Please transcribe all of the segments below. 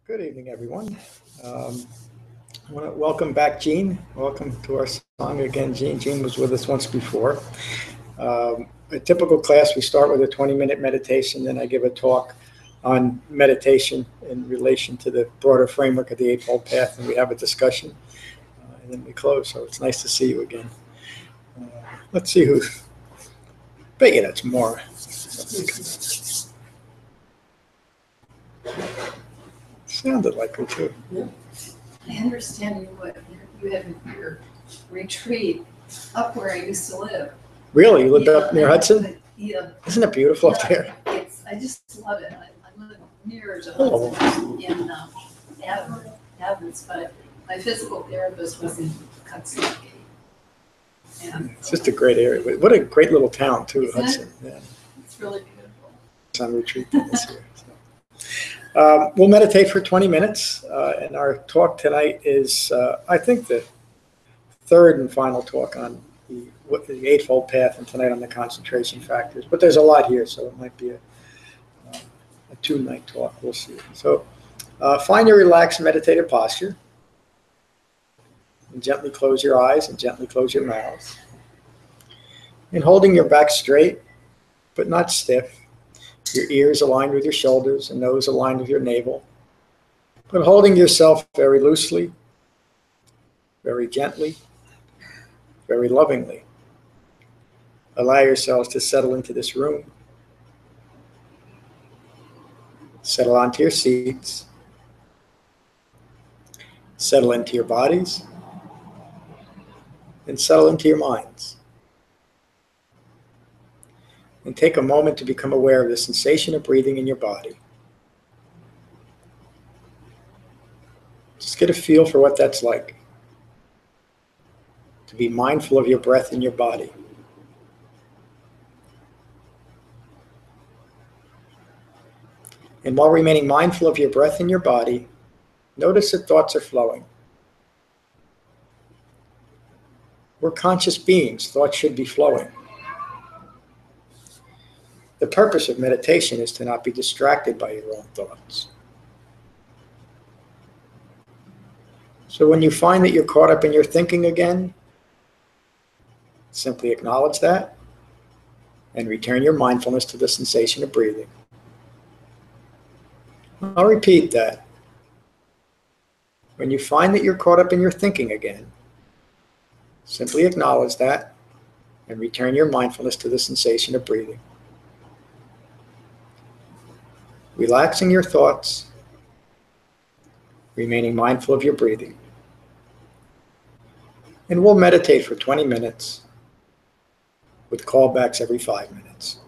Good evening, everyone. I want to welcome back Jean. Welcome to our Sangha again, Jean. Jean was with us once before. A typical class, we start with a 20-minute meditation, then I give a talk on meditation in relation to the broader framework of the Eightfold Path, and we have a discussion, and then we close. So it's nice to see you again. Let's see who. Bet you that's more. Sounded like her too. Yeah. I understand you have your retreat up where I used to live. Really? You lived up near Hudson? Yeah. Isn't it beautiful up there? I just love it. I live near the Oh. Hudson in Athens, but my physical therapist was in Hudson. And It's just a great area. What a great little town too, Hudson. Yeah. It's really beautiful. It's on retreat this year. So. We'll meditate for 20 minutes, and our talk tonight is, I think, the third and final talk on the Eightfold Path, and tonight on the concentration factors. But there's a lot here, so it might be a two-night talk. We'll see. So find your relaxed meditative posture, and gently close your eyes and gently close your mouth. And holding your back straight, but not stiff. Your ears aligned with your shoulders and nose aligned with your navel. But holding yourself very loosely, very gently, very lovingly. Allow yourselves to settle into this room. Settle onto your seats. Settle into your bodies. And settle into your minds. And take a moment to become aware of the sensation of breathing in your body. Just get a feel for what that's like. To be mindful of your breath in your body. And while remaining mindful of your breath in your body, notice that thoughts are flowing. We're conscious beings. Thoughts should be flowing. The purpose of meditation is to not be distracted by your own thoughts. So when you find that you're caught up in your thinking again, simply acknowledge that and return your mindfulness to the sensation of breathing. I'll repeat that. When you find that you're caught up in your thinking again, simply acknowledge that and return your mindfulness to the sensation of breathing. Relaxing your thoughts, remaining mindful of your breathing. And we'll meditate for 20 minutes with callbacks every 5 minutes.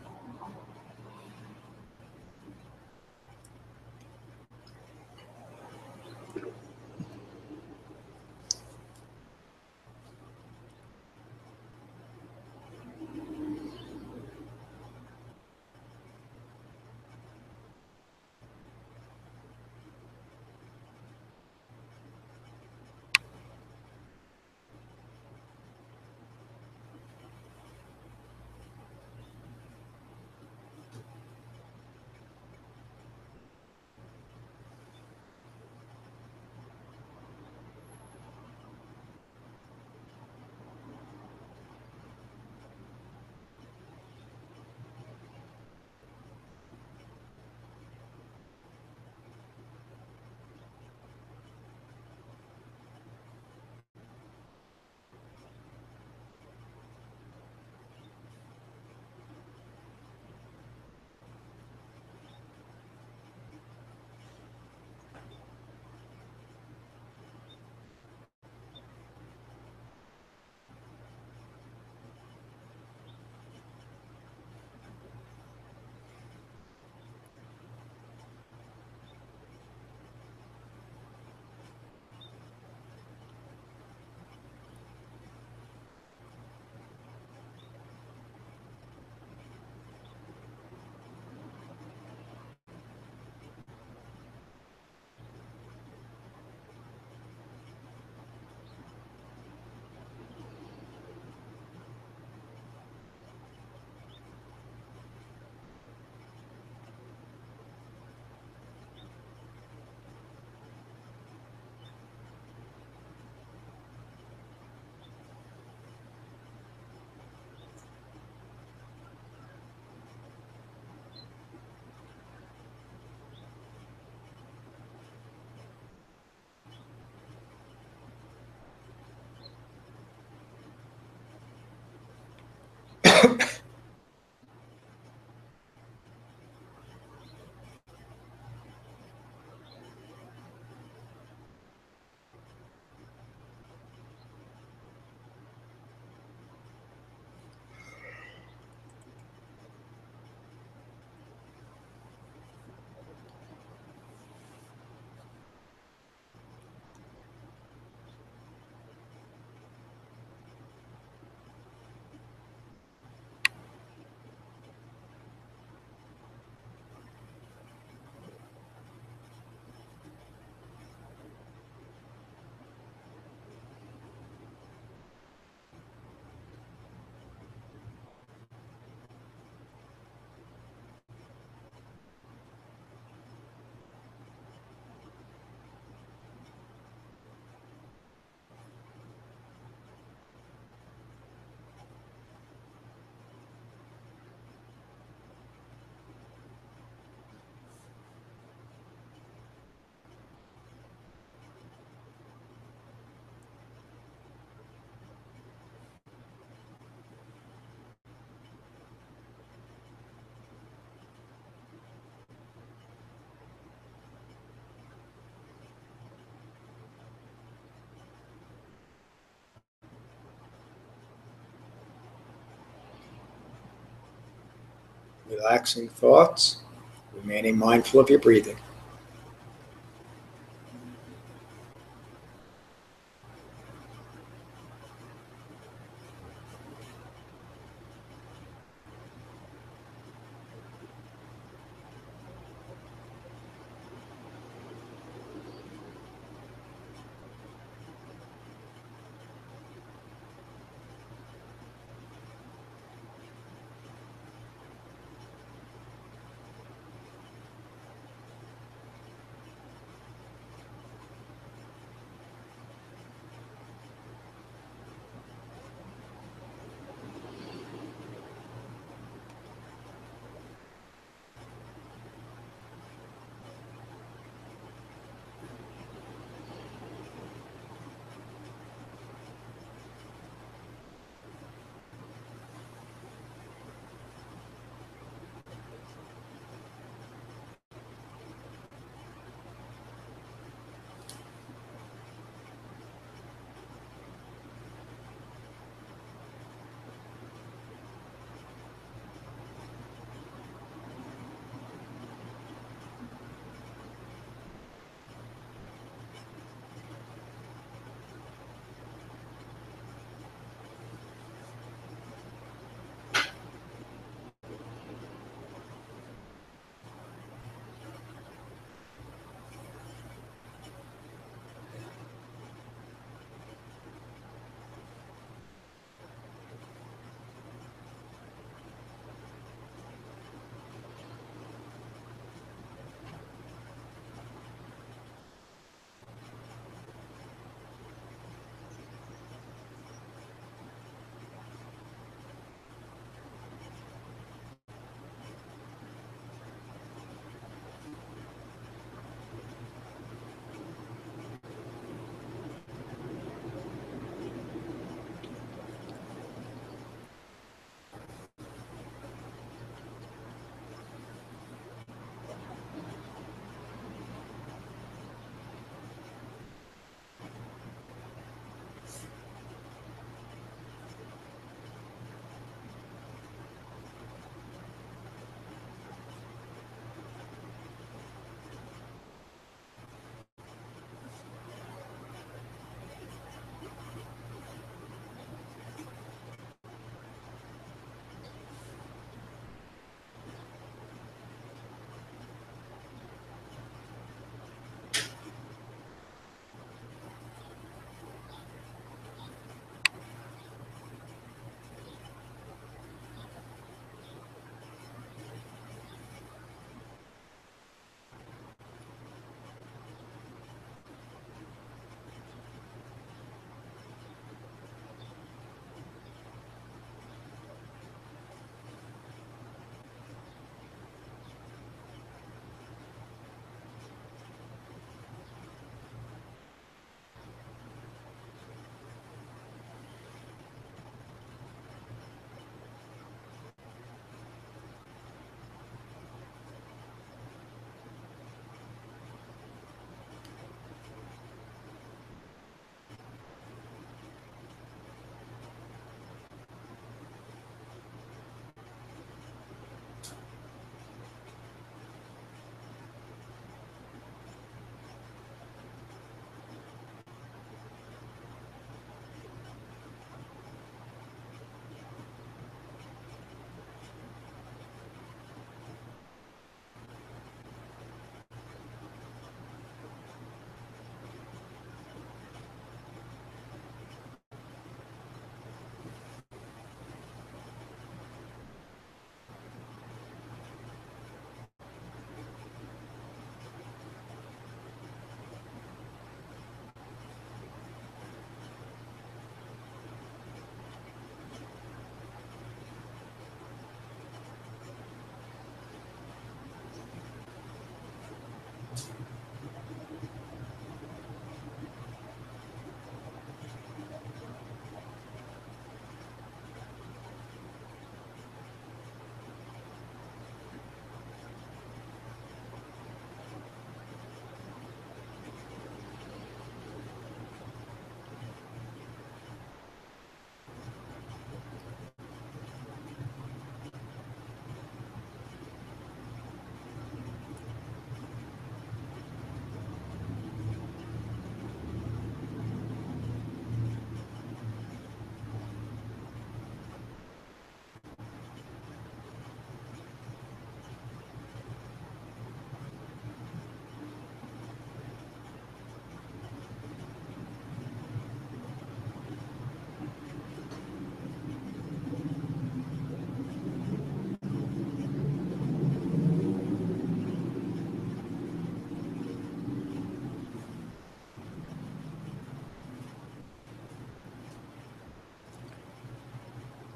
relaxing thoughts, remaining mindful of your breathing.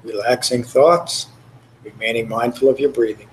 Relaxing thoughts, remaining mindful of your breathing.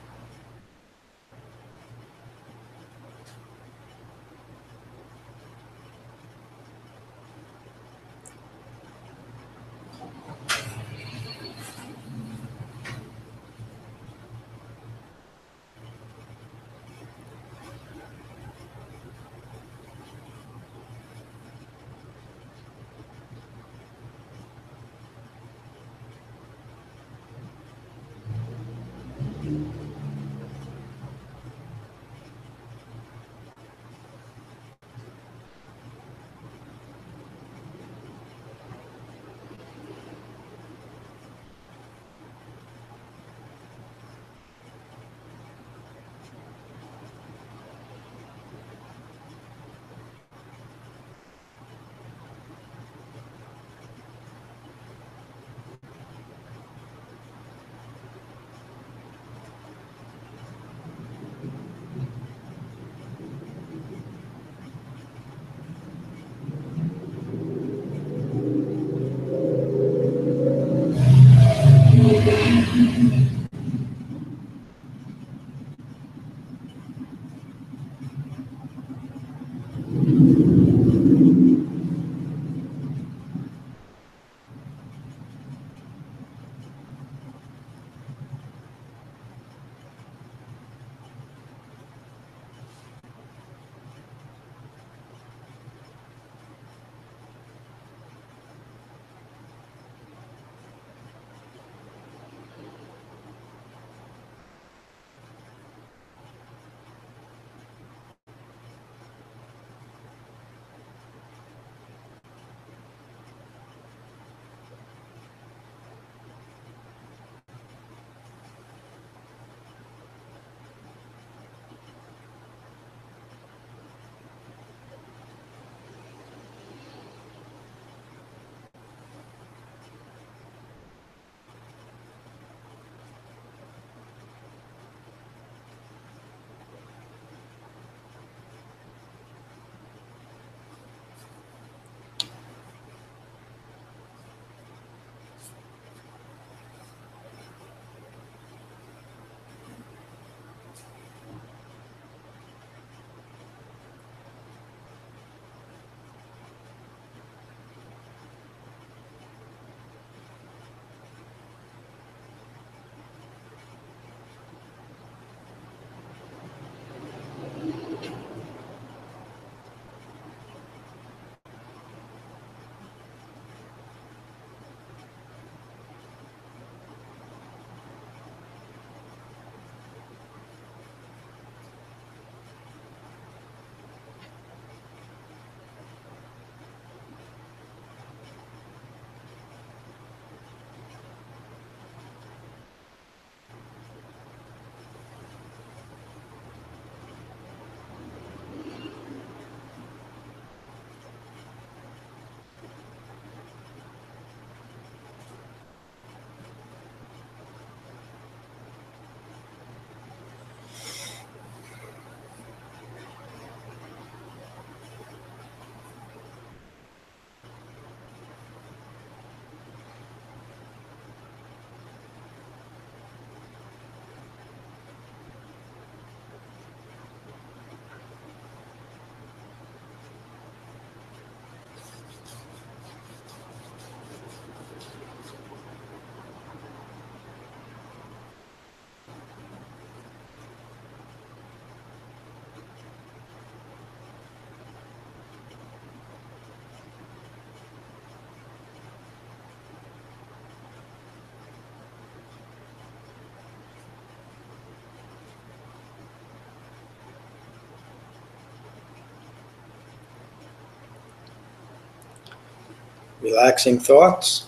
Relaxing thoughts,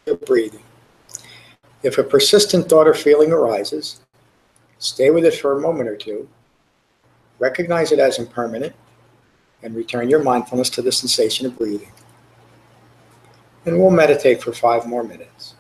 your breathing. If a persistent thought or feeling arises, stay with it for a moment or two, recognize it as impermanent, and return your mindfulness to the sensation of breathing. And we'll meditate for 5 more minutes.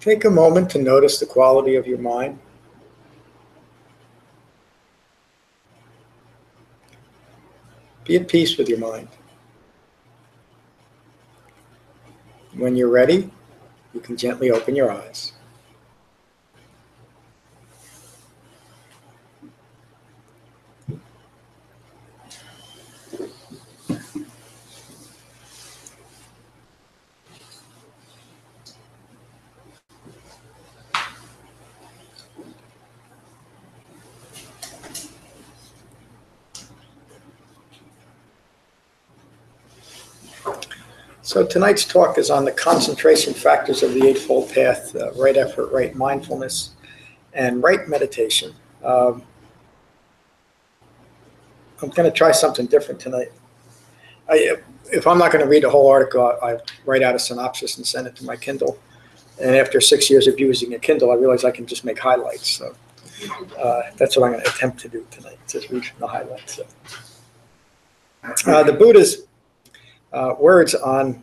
Take a moment to notice the quality of your mind. Be at peace with your mind. When you're ready, you can gently open your eyes. So tonight's talk is on the concentration factors of the Eightfold Path, right effort, right mindfulness, and right meditation. I'm going to try something different tonight. If I'm not going to read the whole article, I write out a synopsis and send it to my Kindle. And after 6 years of using a Kindle, I realize I can just make highlights. So that's what I'm going to attempt to do tonight, just read from the highlights. So, the Buddha's words on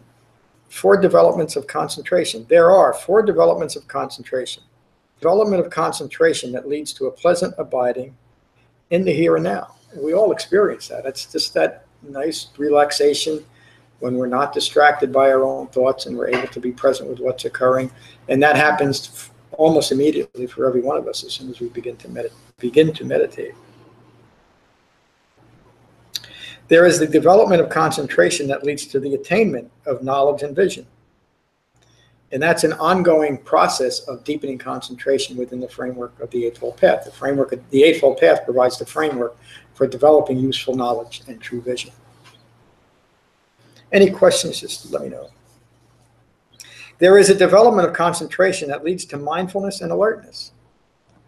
4 developments of concentration. There are 4 developments of concentration. Development of concentration that leads to a pleasant abiding in the here and now. And we all experience that. It's just that nice relaxation when we're not distracted by our own thoughts and we're able to be present with what's occurring. And that happens almost immediately for every one of us as soon as we begin to meditate. There is the development of concentration that leads to the attainment of knowledge and vision. And that's an ongoing process of deepening concentration within the framework of the Eightfold Path. The Eightfold Path provides the framework for developing useful knowledge and true vision. Any questions, just let me know. There is a development of concentration that leads to mindfulness and alertness.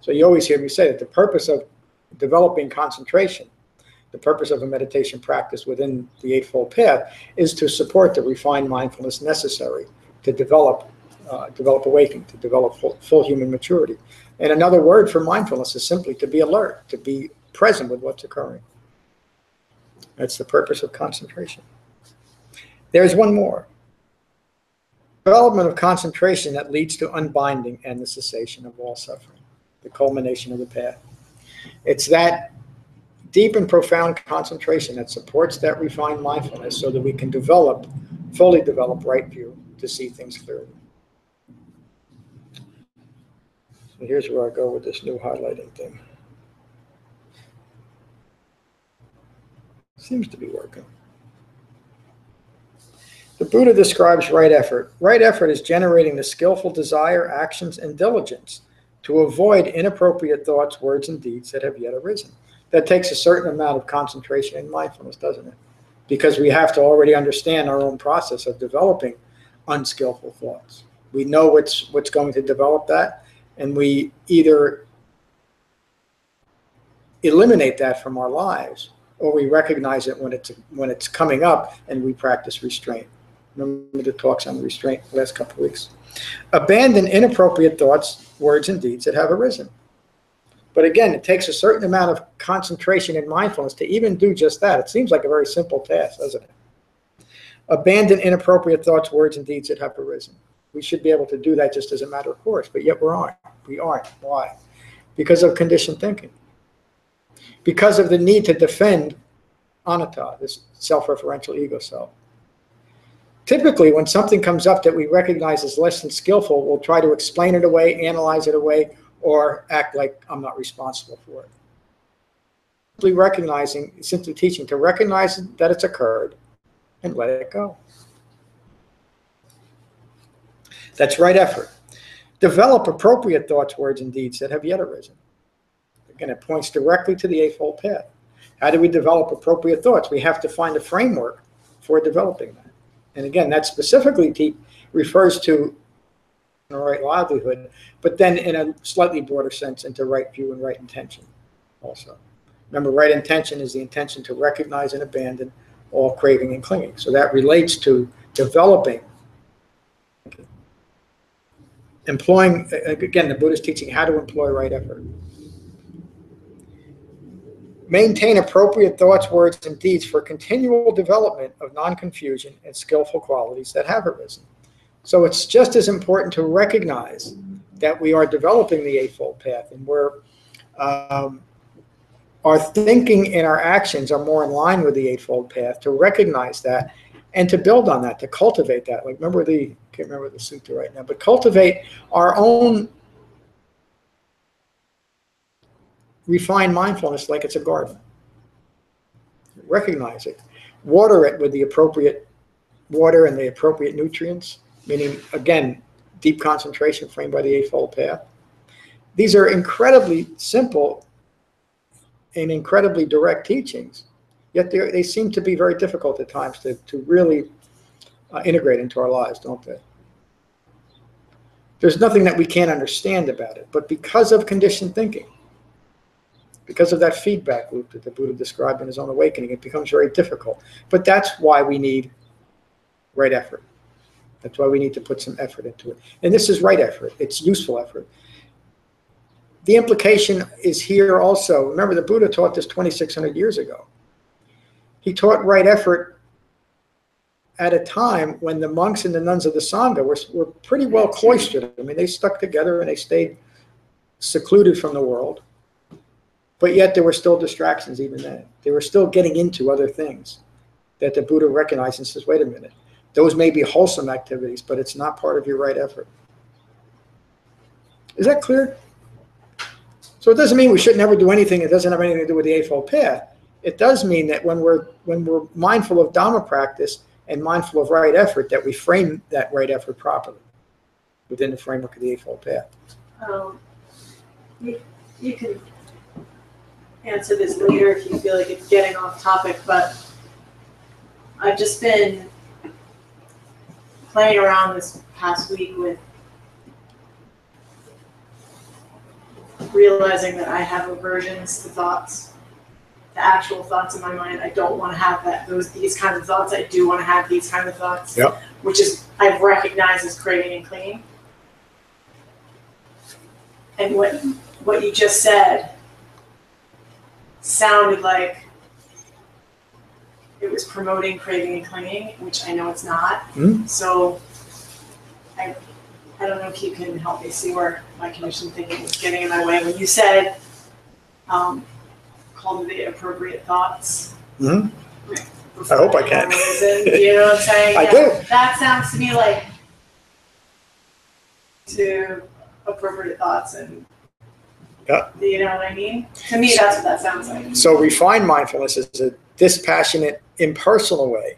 So you always hear me say that the purpose of developing concentration, the purpose of a meditation practice within the Eightfold Path, is to support the refined mindfulness necessary to develop awakening, to develop full human maturity. And another word for mindfulness is simply to be alert, to be present with what's occurring. That's the purpose of concentration. There's one more. Development of concentration that leads to unbinding and the cessation of all suffering, the culmination of the path. It's that deep and profound concentration that supports that refined mindfulness so that we can fully develop right view to see things clearly. So here's where I go with this new highlighting thing. Seems to be working. The Buddha describes right effort. Right effort is generating the skillful desire, actions, and diligence to avoid inappropriate thoughts, words, and deeds that have yet arisen. That takes a certain amount of concentration and mindfulness, doesn't it? Because we have to already understand our own process of developing unskillful thoughts. We know what's going to develop that, and we either eliminate that from our lives, or we recognize it when it's coming up, and we practice restraint. Remember the talks on restraint the last couple of weeks. Abandon inappropriate thoughts, words, and deeds that have arisen. But again, it takes a certain amount of concentration and mindfulness to even do just that. It seems like a very simple task, doesn't it? Abandon inappropriate thoughts, words, and deeds that have arisen. We should be able to do that just as a matter of course, but yet we aren't. Why? Because of conditioned thinking. Because of the need to defend anatta, this self-referential ego self. Typically, when something comes up that we recognize as less than skillful, we'll try to explain it away, analyze it away, or act like I'm not responsible for it. Simply teaching to recognize that it's occurred and let it go. That's right effort. Develop appropriate thoughts, words, and deeds that have yet arisen. Again, it points directly to the Eightfold Path. How do we develop appropriate thoughts? We have to find a framework for developing that. And again, that specifically refers to right livelihood, but then in a slightly broader sense into right view and right intention also. Remember, right intention is the intention to recognize and abandon all craving and clinging. So that relates to developing, employing, again, the Buddha's teaching how to employ right effort. Maintain appropriate thoughts, words, and deeds for continual development of non-confusion and skillful qualities that have arisen. So it's just as important to recognize that we are developing the Eightfold Path, and our thinking and our actions are more in line with the Eightfold Path, to recognize that and to build on that, to cultivate that. Like, can't remember the sutta right now, but cultivate our own refined mindfulness like it's a garden. Recognize it. Water it with the appropriate water and the appropriate nutrients, meaning, again, deep concentration framed by the Eightfold Path. These are incredibly simple and incredibly direct teachings, yet they seem to be very difficult at times to really integrate into our lives, don't they? There's nothing that we can't understand about it, but because of conditioned thinking, because of that feedback loop that the Buddha described in his own awakening, it becomes very difficult. But that's why we need right effort. That's why we need to put some effort into it. And this is right effort. It's useful effort. The implication is here also. Remember, the Buddha taught this 2,600 years ago. He taught right effort at a time when the monks and the nuns of the Sangha were pretty well cloistered. I mean, they stuck together and they stayed secluded from the world. But yet there were still distractions even then. They were still getting into other things that the Buddha recognized and says, wait a minute, those may be wholesome activities, but it's not part of your right effort. Is that clear? So it doesn't mean we should never do anything that doesn't have anything to do with the Eightfold Path. It does mean that when we're mindful of Dhamma practice and mindful of right effort, that we frame that right effort properly within the framework of the Eightfold Path. You can answer this later if you feel like it's getting off topic, but I've just been playing around this past week with realizing that I have aversions to thoughts, the actual thoughts in my mind. I don't want to have these kinds of thoughts. I do want to have these kinds of thoughts, yep. Which is I've recognized as craving and clinging. And what you just said sounded like it was promoting craving and clinging, which I know it's not. Mm-hmm. So I don't know if you can help me see where my conditioned thinking was getting in my way. When you said cultivate appropriate thoughts. Mm-hmm. I hope I can. Do you know what I'm saying? I do. That sounds to me like to appropriate thoughts and you know what I mean? To me, that's what that sounds like. So refined mindfulness is a dispassionate, impersonal way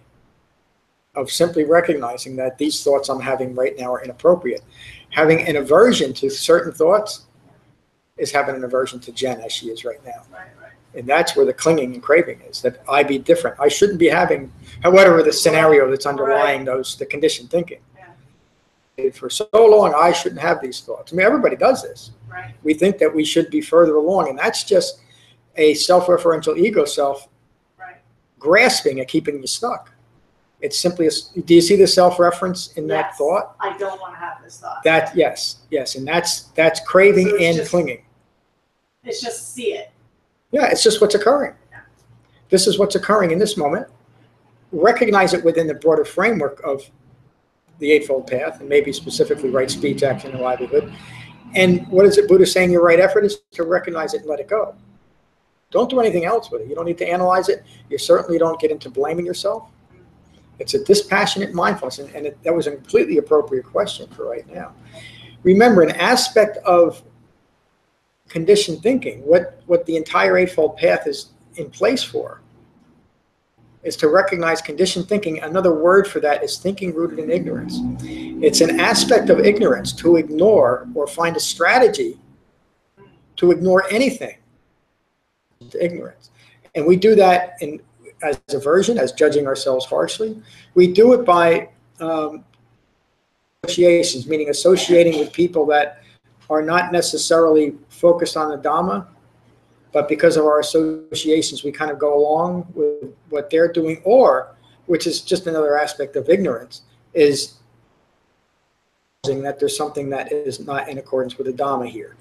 of simply recognizing that these thoughts I'm having right now are inappropriate. Having an aversion to certain thoughts is having an aversion to Jen as she is right now. Right. And that's where the clinging and craving is, that I be different. I shouldn't be having, however, the scenario that's underlying the conditioned thinking. Yeah. For so long, I shouldn't have these thoughts. I mean, everybody does this. Right. We think that we should be further along, and that's just a self-referential ego self grasping at keeping you stuck. It's simply, do you see the self-reference in that thought? I don't want to have this thought. Yes, and that's craving so and clinging. It's just see it. Yeah, it's just what's occurring. Yeah. This is what's occurring in this moment. Recognize it within the broader framework of the Eightfold Path, and maybe specifically right speech, action, and livelihood. And what is it Buddha saying your right effort is? To recognize it and let it go. Don't do anything else with it. You don't need to analyze it. You certainly don't get into blaming yourself. It's a dispassionate mindfulness, and that was a completely appropriate question for right now. Remember, an aspect of conditioned thinking, what the entire Eightfold Path is in place for, is to recognize conditioned thinking. Another word for that is thinking rooted in ignorance. It's an aspect of ignorance to ignore or find a strategy to ignore anything to ignorance. And we do that as aversion, as judging ourselves harshly. We do it by associations, meaning associating with people that are not necessarily focused on the Dhamma, but because of our associations, we kind of go along with what they're doing, or, which is just another aspect of ignorance, is that there's something that is not in accordance with the Dhamma here.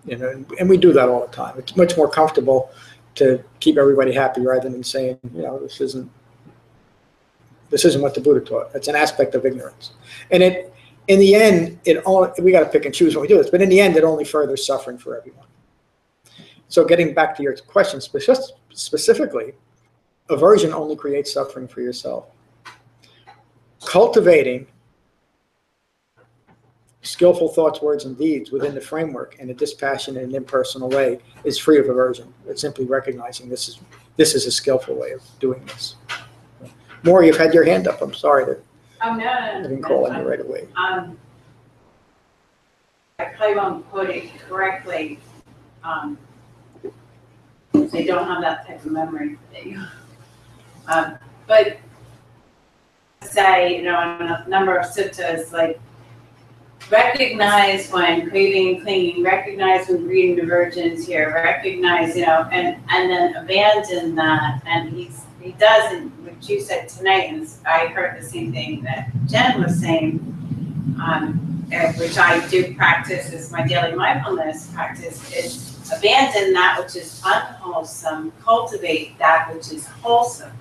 You know, and we do that all the time. It's much more comfortable to keep everybody happy rather than saying, this isn't This isn't what the Buddha taught. It's an aspect of ignorance. And in the end, we got to pick and choose when we do this, but in the end, it only furthers suffering for everyone. So getting back to your question specifically, aversion only creates suffering for yourself. Cultivating skillful thoughts, words, and deeds within the framework in a dispassionate and impersonal way is free of aversion. It's simply recognizing this is a skillful way of doing this. Maury, you've had your hand up. I'm sorry that I didn't call on you right away. I probably won't quote it correctly. They don't have that type of memory. But say, in a number of suttas, like recognize when craving, clinging, recognize when greed and divergence here, recognize, and then abandon that. And he does, and what you said tonight, and I heard the same thing that Jen was saying, which I do practice as my daily mindfulness practice, is abandon that which is unwholesome, cultivate that which is wholesome.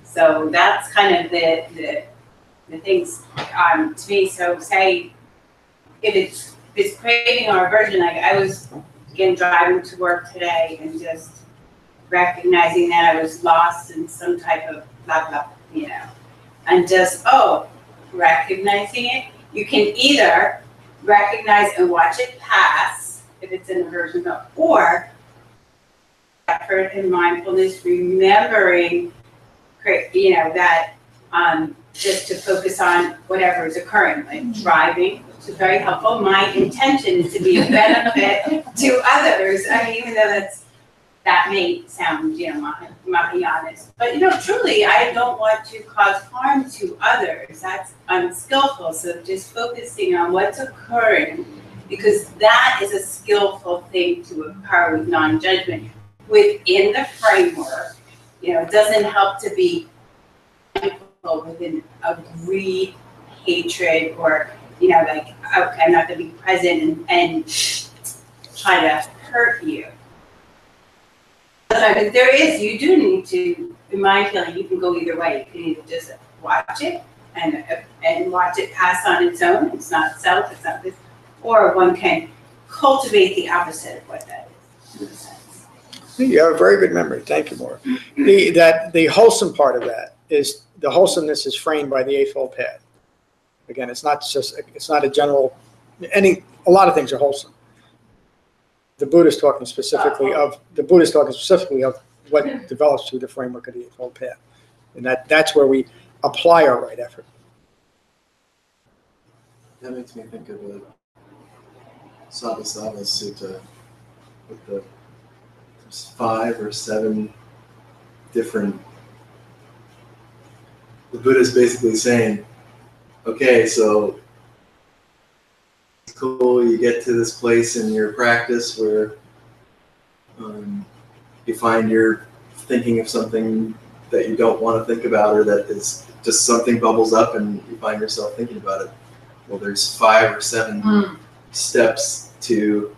So that's kind of the things to me. So say if it's craving or aversion, like I was again driving to work today and just recognizing that I was lost in some type of blah blah, and just recognizing it. You can either recognize and watch it pass if it's an aversion, or effort and mindfulness, remembering, that just to focus on whatever is occurring, like driving, which is very helpful. My intention is to be a benefit to others. I mean, even though that may sound, Mahayanic, but truly, I don't want to cause harm to others. That's unskillful. So just focusing on what's occurring, because that is a skillful thing to occur with non-judgment within the framework. It doesn't help to be mindful within a greed, hatred, or like, okay, I'm not going to be present and try to hurt you. But you do need to be mindful. You can go either way. You can either just watch it and watch it pass on its own. It's not self. It's not this. Or one can cultivate the opposite of what that is, in a sense. You have a very good memory. Thank you, Maura. The wholesome part of that is the wholesomeness is framed by the Eightfold Path. Again, it's not a general. A lot of things are wholesome. The Buddha is talking specifically of what develops through the framework of the Eightfold Path, and that's where we apply our right effort. That makes me think of the Shamatha-Vipassana Sutta with the 5 or 7 different. The Buddha's basically saying, okay, so it's cool, you get to this place in your practice where you find you're thinking of something that you don't want to think about, or that is just something bubbles up and you find yourself thinking about it. Well, there's 5 or 7 steps to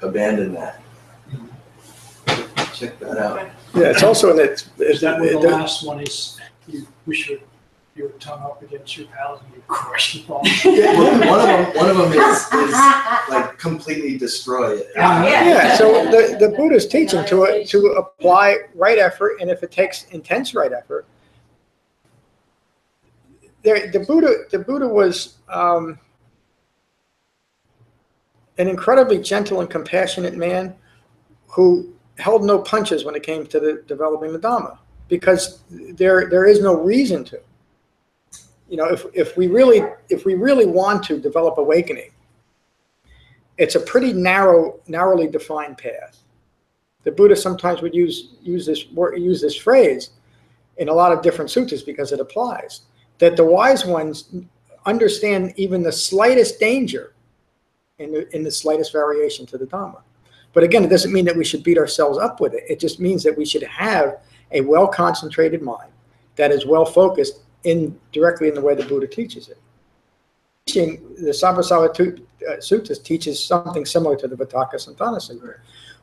abandon that. Check that out. Yeah, it's also in it. Is that where the last one is? You push your tongue up against your palate and you crush the ball. Yeah, one of them is like completely destroy it. Yeah. So the Buddha's teaching to apply right effort, and if it takes intense right effort, the Buddha was an incredibly gentle and compassionate man who held no punches when it came to developing the Dhamma, because there is no reason to. If we really want to develop awakening, it's a pretty narrowly defined path. The Buddha sometimes would use this phrase in a lot of different suttas because it applies. That the wise ones understand even the slightest danger in the slightest variation to the Dhamma. But again, it doesn't mean that we should beat ourselves up with it. It just means that we should have a well-concentrated mind that is well-focused directly in the way the Buddha teaches it. The Shamatha-Vipassana Sutta teaches something similar to the Vitakka Santana Sutta,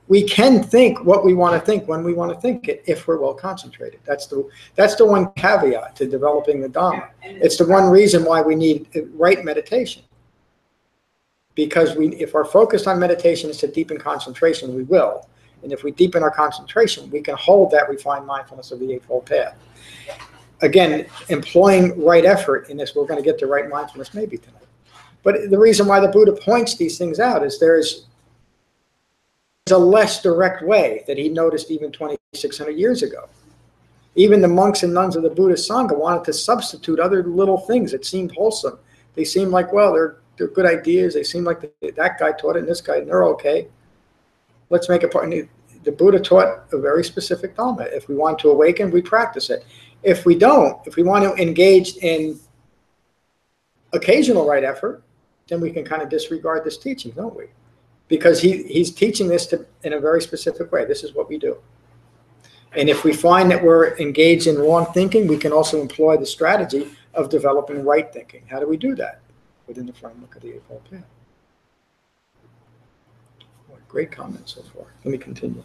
we can think what we want to think when we want to think it if we're well concentrated. That's the one caveat to developing the Dhamma. It's the one reason why we need right meditation. Because if our focus on meditation is to deepen concentration, we will. And if we deepen our concentration, we can hold that refined mindfulness of the Eightfold Path. Again, employing right effort in this, we're going to get to right mindfulness maybe tonight. But the reason why the Buddha points these things out is there's a less direct way that he noticed even 2,600 years ago. Even the monks and nuns of the Buddhist Sangha wanted to substitute other little things that seemed wholesome. They seemed like, well, they're good ideas. They seem like that guy taught it and this guy, and they're okay. Let's make it part. The Buddha taught a very specific Dhamma. If we want to awaken, we practice it. If we don't, if we want to engage in occasional right effort, then we can kind of disregard this teaching, don't we? Because he's teaching this in a very specific way. This is what we do. And if we find that we're engaged in wrong thinking, we can also employ the strategy of developing right thinking. How do we do that? Within the framework of the Eightfold Path. Great comment so far. Let me continue.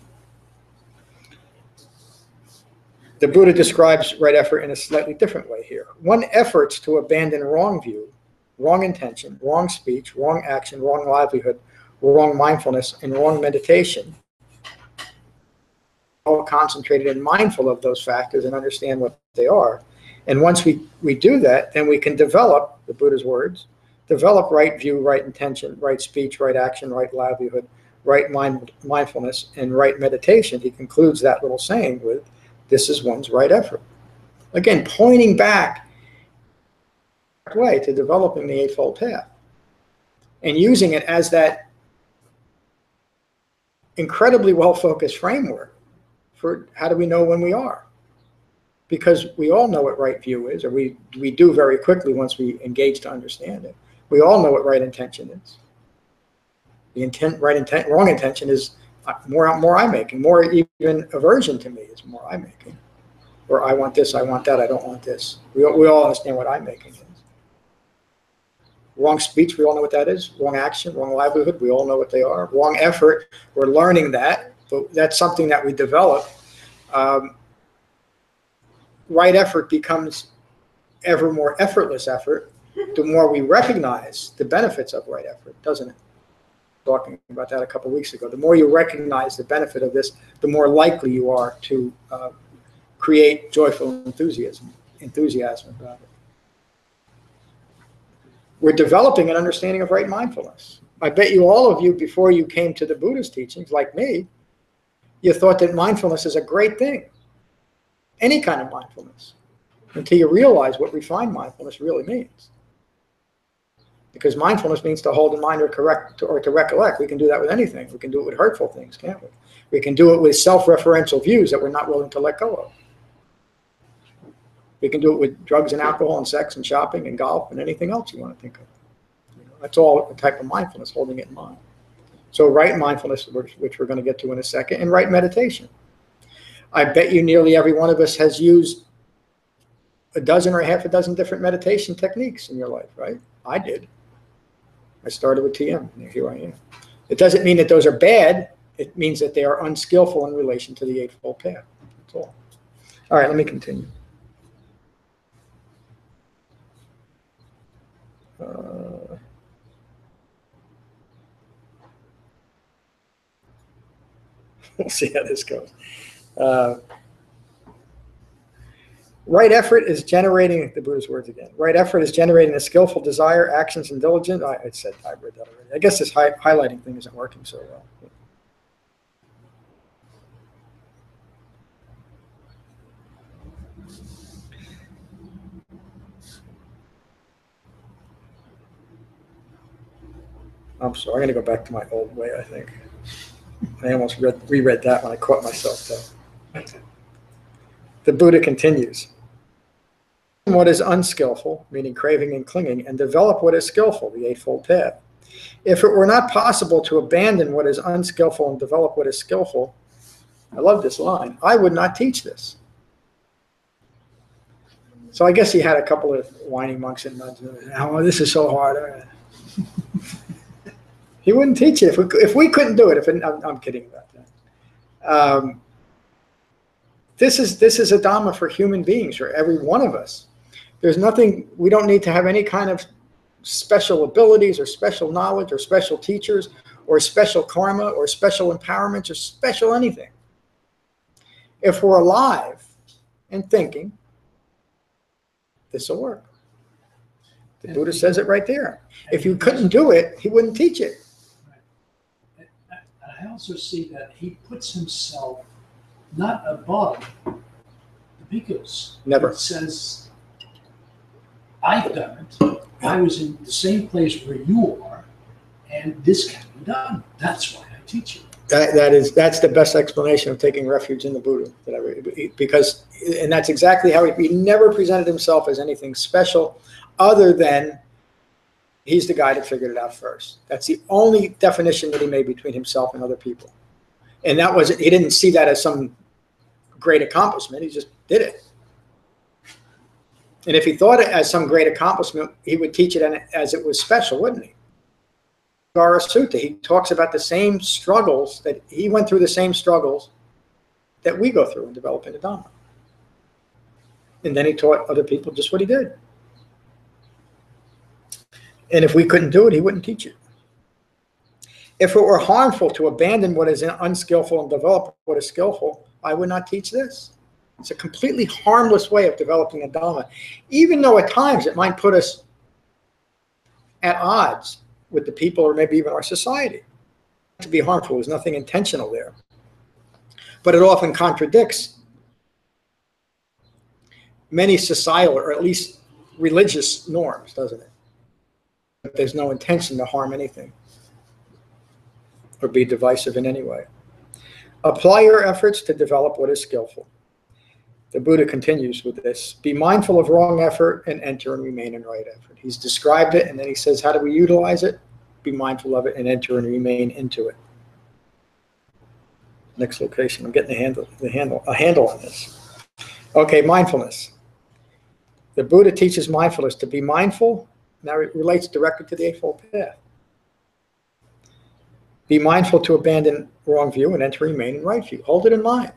The Buddha describes right effort in a slightly different way here. One efforts to abandon wrong view, wrong intention, wrong speech, wrong action, wrong livelihood, wrong mindfulness, and wrong meditation. All concentrated and mindful of those factors and understand what they are. And once we do that, then we can develop, the Buddha's words, develop right view, right intention, right speech, right action, right livelihood, right mindfulness, and right meditation. He concludes that little saying with, this is one's right effort. Again, pointing back way to developing the Eightfold Path and using it as that incredibly well-focused framework for how do we know when we are. Because we all know what right view is, or we do very quickly once we engage to understand it. We all know what right intention is. The wrong intention is more I making, more even aversion to me is more I making. Or I want this, I want that, I don't want this. We all understand what I making is. Wrong speech, we all know what that is. Wrong action, wrong livelihood, we all know what they are. Wrong effort, we're learning that, but that's something that we develop. Right effort becomes ever more effortless effort the more we recognize the benefits of right effort, doesn't it? Talking about that a couple of weeks ago. The more you recognize the benefit of this, the more likely you are to create joyful enthusiasm about it. We're developing an understanding of right mindfulness. I bet you all of you, before you came to the Buddha's teachings, like me, you thought that mindfulness is a great thing. Any kind of mindfulness. Until you realize what refined mindfulness really means. Because mindfulness means to hold in mind or to recollect. We can do that with anything. We can do it with hurtful things, can't we? We can do it with self-referential views that we're not willing to let go of. We can do it with drugs and alcohol and sex and shopping and golf and anything else you want to think of. That's all a type of mindfulness, holding it in mind. So right mindfulness, which we're going to get to in a second, and right meditation. I bet you nearly every one of us has used a dozen or half a dozen different meditation techniques in your life, right? I did. I started with TM, and here I am. It doesn't mean that those are bad. It means that they are unskillful in relation to the Eightfold Path. That's all. All right, let me continue. We'll see how this goes. Right effort is generating, the Buddha's words again, right effort is generating a skillful desire, actions, and diligence. I said I read that already. I guess this highlighting thing isn't working so well. I'm sorry, I'm going to go back to my old way, I think. I almost reread that when I caught myself, though. The Buddha continues. What is unskillful, meaning craving and clinging, and develop what is skillful, the Eightfold Path. If it were not possible to abandon what is unskillful and develop what is skillful, I love this line, I would not teach this. So I guess he had a couple of whining monks and nuns. Oh, this is so hard. He wouldn't teach it if we couldn't do it. I'm kidding about that. This is a Dhamma for human beings, for every one of us. There's nothing, we don't need to have any kind of special abilities or special knowledge or special teachers or special karma or special empowerments or special anything. If we're alive and thinking, this will work. The Buddha says it right there. If you couldn't do it, he wouldn't teach it. Right. And I also see that he puts himself not above the bhikkhus. Never. It says, I've done it. I was in the same place where you are, and this can be done. That's why I teach you. That's the best explanation of taking refuge in the Buddha that I read, because, and that's exactly how he never presented himself as anything special, other than he's the guy that figured it out first. That's the only definition that he made between himself and other people, and that was, he didn't see that as some great accomplishment. He just did it. And if he thought it as some great accomplishment, he would teach it as it was special, wouldn't he? Gara Sutta, he talks about the same struggles, that he went through the same struggles that we go through in developing the Dhamma. And then he taught other people just what he did. And if we couldn't do it, he wouldn't teach it. If it were harmful to abandon what is unskillful and develop what is skillful, I would not teach this. It's a completely harmless way of developing a Dhamma, even though at times it might put us at odds with the people or maybe even our society. To be harmful, there's nothing intentional there. But it often contradicts many societal or at least religious norms, doesn't it? But there's no intention to harm anything or be divisive in any way. Apply your efforts to develop what is skillful. The Buddha continues with this. Be mindful of wrong effort and enter and remain in right effort. He's described it, and then he says, how do we utilize it? Be mindful of it and enter and remain into it. Next location. I'm getting a handle on this. Okay, mindfulness. The Buddha teaches mindfulness. To be mindful, now it relates directly to the Eightfold Path. Be mindful to abandon wrong view and enter and remain in right view. Hold it in mind.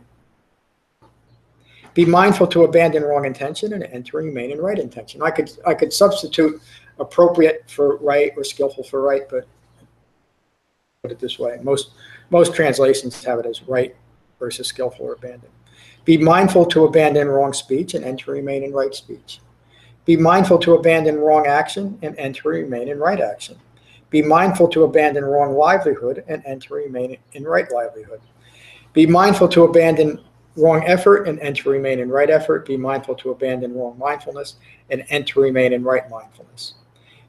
Be mindful to abandon wrong intention and enter and remain in right intention. I could substitute appropriate for right or skillful for right, but put it this way. Most translations have it as right versus skillful or abandon. Be mindful to abandon wrong speech and enter and remain in right speech. Be mindful to abandon wrong action and enter and remain in right action. Be mindful to abandon wrong livelihood and enter and remain in right livelihood. Be mindful to abandon wrong effort and enter remain in right effort. Be mindful to abandon wrong mindfulness and enter remain in right mindfulness.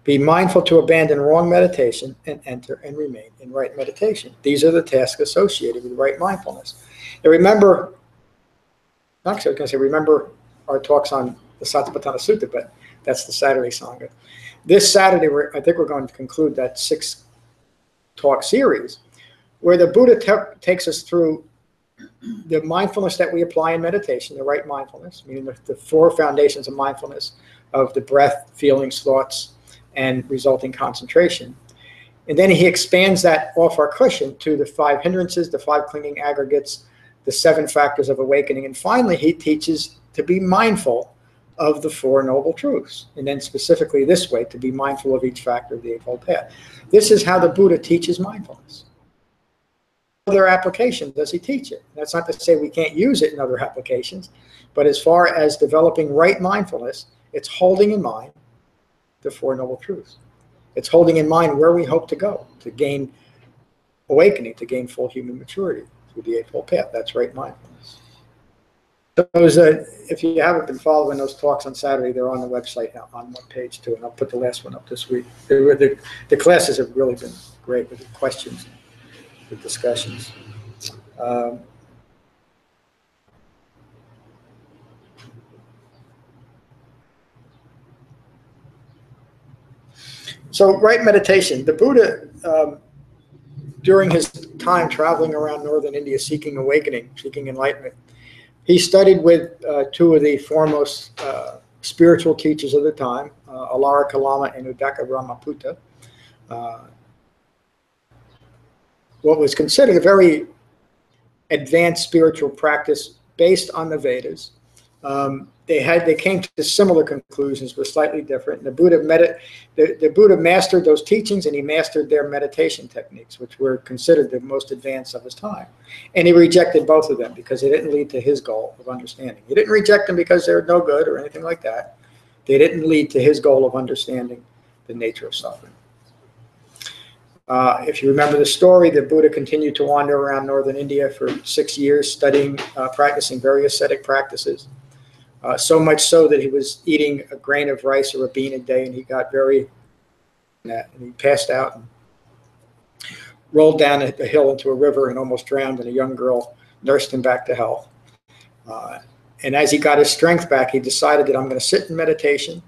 Be mindful to abandon wrong meditation and enter and remain in right meditation. These are the tasks associated with right mindfulness. And remember, actually I was going to say, remember our talks on the Satipatthana Sutta, but that's the Saturday Sangha. This Saturday, I think we're going to conclude that 6-talk series where the Buddha takes us through the mindfulness that we apply in meditation, the right mindfulness, meaning the 4 foundations of mindfulness of the breath, feelings, thoughts, and resulting concentration. And then he expands that off our cushion to the 5 hindrances, the 5 clinging aggregates, the 7 factors of awakening. And finally, he teaches to be mindful of the 4 noble truths. And then specifically this way, to be mindful of each factor of the Eightfold Path. This is how the Buddha teaches mindfulness. Other application does he teach it? That's not to say we can't use it in other applications, but as far as developing right mindfulness, it's holding in mind the 4 noble truths. It's holding in mind where we hope to go, to gain awakening, to gain full human maturity through the Eightfold Path. That's right mindfulness. Those, if you haven't been following those talks on Saturday, they're on the website now, on one page too, and I'll put the last one up this week. The classes have really been great with the questions, the discussions. So right meditation, the Buddha, during his time traveling around northern India seeking awakening, seeking enlightenment, he studied with 2 of the foremost spiritual teachers of the time, Alara Kalama and Udaka Brahmaputta. What was considered a very advanced spiritual practice based on the Vedas. They came to similar conclusions, but slightly different. And the Buddha mastered those teachings, and he mastered their meditation techniques, which were considered the most advanced of his time. And he rejected both of them because they didn't lead to his goal of understanding. He didn't reject them because they're no good or anything like that. They didn't lead to his goal of understanding the nature of suffering. If you remember the story, the Buddha continued to wander around northern India for 6 years, studying, practicing very ascetic practices. So much so that he was eating a grain of rice or a bean a day, and he got very, and he passed out and rolled down a hill into a river and almost drowned, and a young girl nursed him back to health. And as he got his strength back, he decided that I'm going to sit in meditation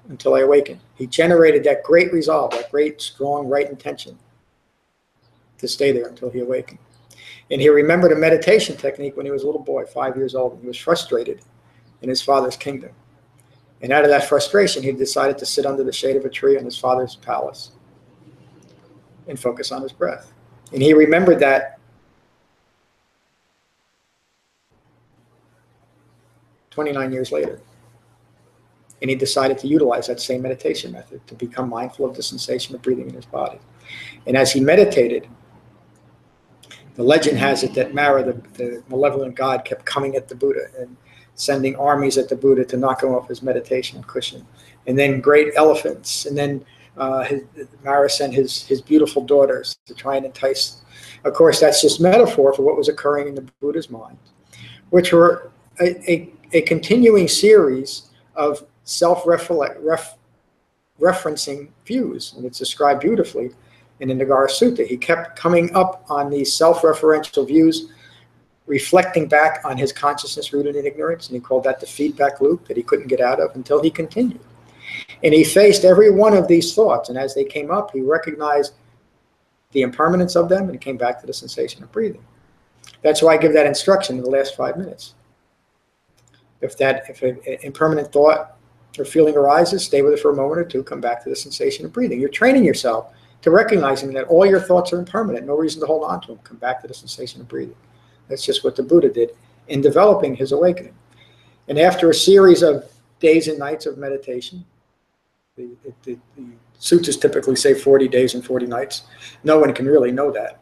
until I awaken. He generated that great resolve, that great, strong, right intention to stay there until he awakened. And he remembered a meditation technique when he was a little boy, 5 years old, and he was frustrated in his father's kingdom. And out of that frustration, he decided to sit under the shade of a tree in his father's palace and focus on his breath. And he remembered that 29 years later. And he decided to utilize that same meditation method to become mindful of the sensation of breathing in his body. And as he meditated, the legend has it that Mara, the malevolent god, kept coming at the Buddha and sending armies at the Buddha to knock him off his meditation cushion. And then great elephants. And then Mara sent his beautiful daughters to try and entice. Of course, that's just metaphor for what was occurring in the Buddha's mind, which were a continuing series of self-referencing views. And it's described beautifully in the Nagara Sutta. He kept coming up on these self-referential views, reflecting back on his consciousness rooted in ignorance, and he called that the feedback loop that he couldn't get out of until he continued. And he faced every one of these thoughts, and as they came up, he recognized the impermanence of them and came back to the sensation of breathing. That's why I give that instruction in the last 5 minutes. If an impermanent thought or feeling arises, stay with it for a moment or two, come back to the sensation of breathing. You're training yourself to recognizing that all your thoughts are impermanent, no reason to hold on to them. Come back to the sensation of breathing. That's just what the Buddha did in developing his awakening. And after a series of days and nights of meditation, the sutras typically say 40 days and 40 nights. No one can really know that.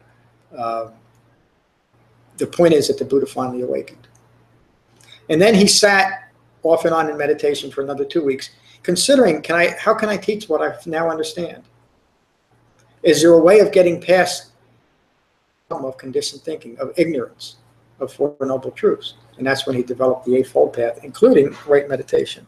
The point is that the Buddha finally awakened. And then he sat off and on in meditation for another 2 weeks, considering, how can I teach what I now understand? Is there a way of getting past the problem of conditioned thinking, of ignorance, of Four Noble Truths? And that's when he developed the Eightfold Path, including right meditation.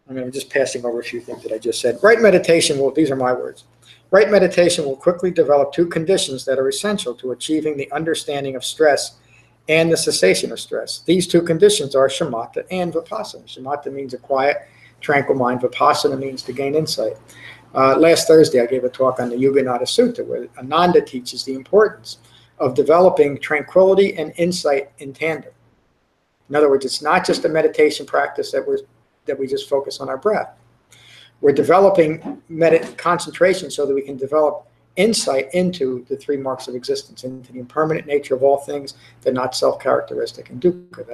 I'm just passing over a few things that I just said. Right meditation will, these are my words, right meditation will quickly develop 2 conditions that are essential to achieving the understanding of stress and the cessation of stress. These 2 conditions are shamatha and vipassana. Shamatha means a quiet, tranquil mind. Vipassana means to gain insight. Last Thursday, I gave a talk on the Yuganada Sutta, where Ananda teaches the importance of developing tranquility and insight in tandem. In other words, it's not just a meditation practice that we just focus on our breath. We're developing concentration so that we can develop insight into the 3 marks of existence, into the impermanent nature of all things, the not self-characteristic, and dukkha.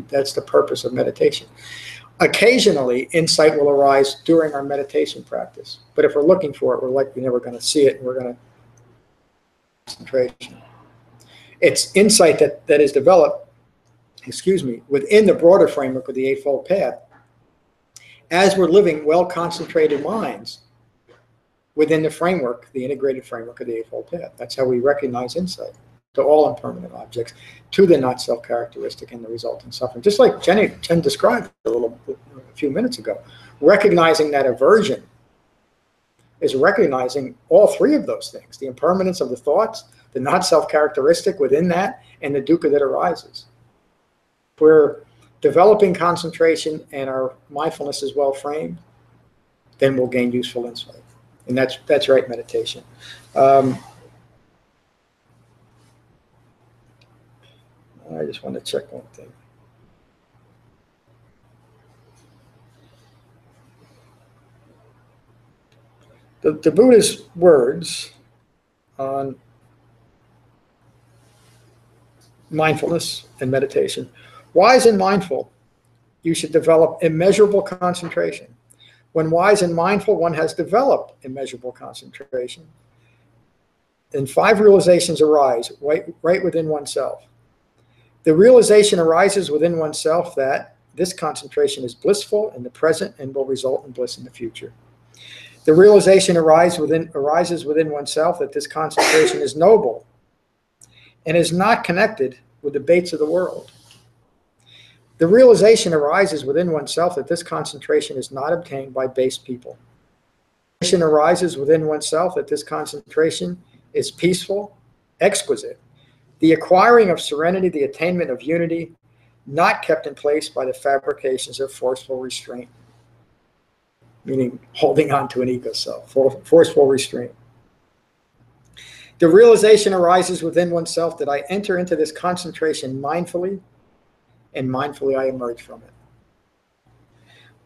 That's the purpose of meditation. Occasionally, insight will arise during our meditation practice. But if we're looking for it, we're likely never going to see it, and we're going to concentration. It's insight that is developed, within the broader framework of the Eightfold Path, as we're living well-concentrated minds within the framework, the integrated framework of the Eightfold Path. That's how we recognize insight to all impermanent objects, to the not self-characteristic and the resulting suffering. Just like Jen described a few minutes ago, recognizing that aversion is recognizing all 3 of those things, the impermanence of the thoughts, the not self-characteristic within that, and the dukkha that arises. If we're developing concentration and our mindfulness is well framed, then we'll gain useful insight. And that's right meditation. I just want to check one thing. The Buddha's words on mindfulness and meditation. Wise and mindful, you should develop immeasurable concentration. When wise and mindful, one has developed immeasurable concentration. Then 5 realizations arise right within oneself. The realization arises within oneself that this concentration is blissful in the present and will result in bliss in the future. The realization arises within oneself that this concentration is noble and is not connected with the baits of the world. The realization arises within oneself that this concentration is not obtained by base people. The realization arises within oneself that this concentration is peaceful, exquisite, the acquiring of serenity, the attainment of unity, not kept in place by the fabrications of forceful restraint, meaning holding on to an ego self, forceful restraint. The realization arises within oneself that I enter into this concentration mindfully, and mindfully I emerge from it.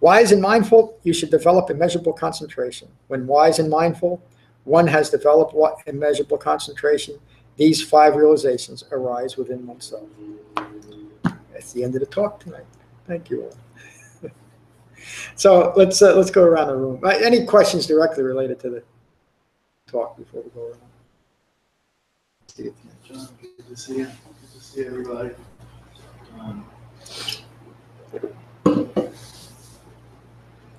Wise and mindful, you should develop immeasurable concentration. When wise and mindful, one has developed immeasurable concentration, these 5 realizations arise within oneself. That's the end of the talk tonight. Thank you all. So let's go around the room. Any questions directly related to the talk before we go around? John, good to see you. Good to see everybody.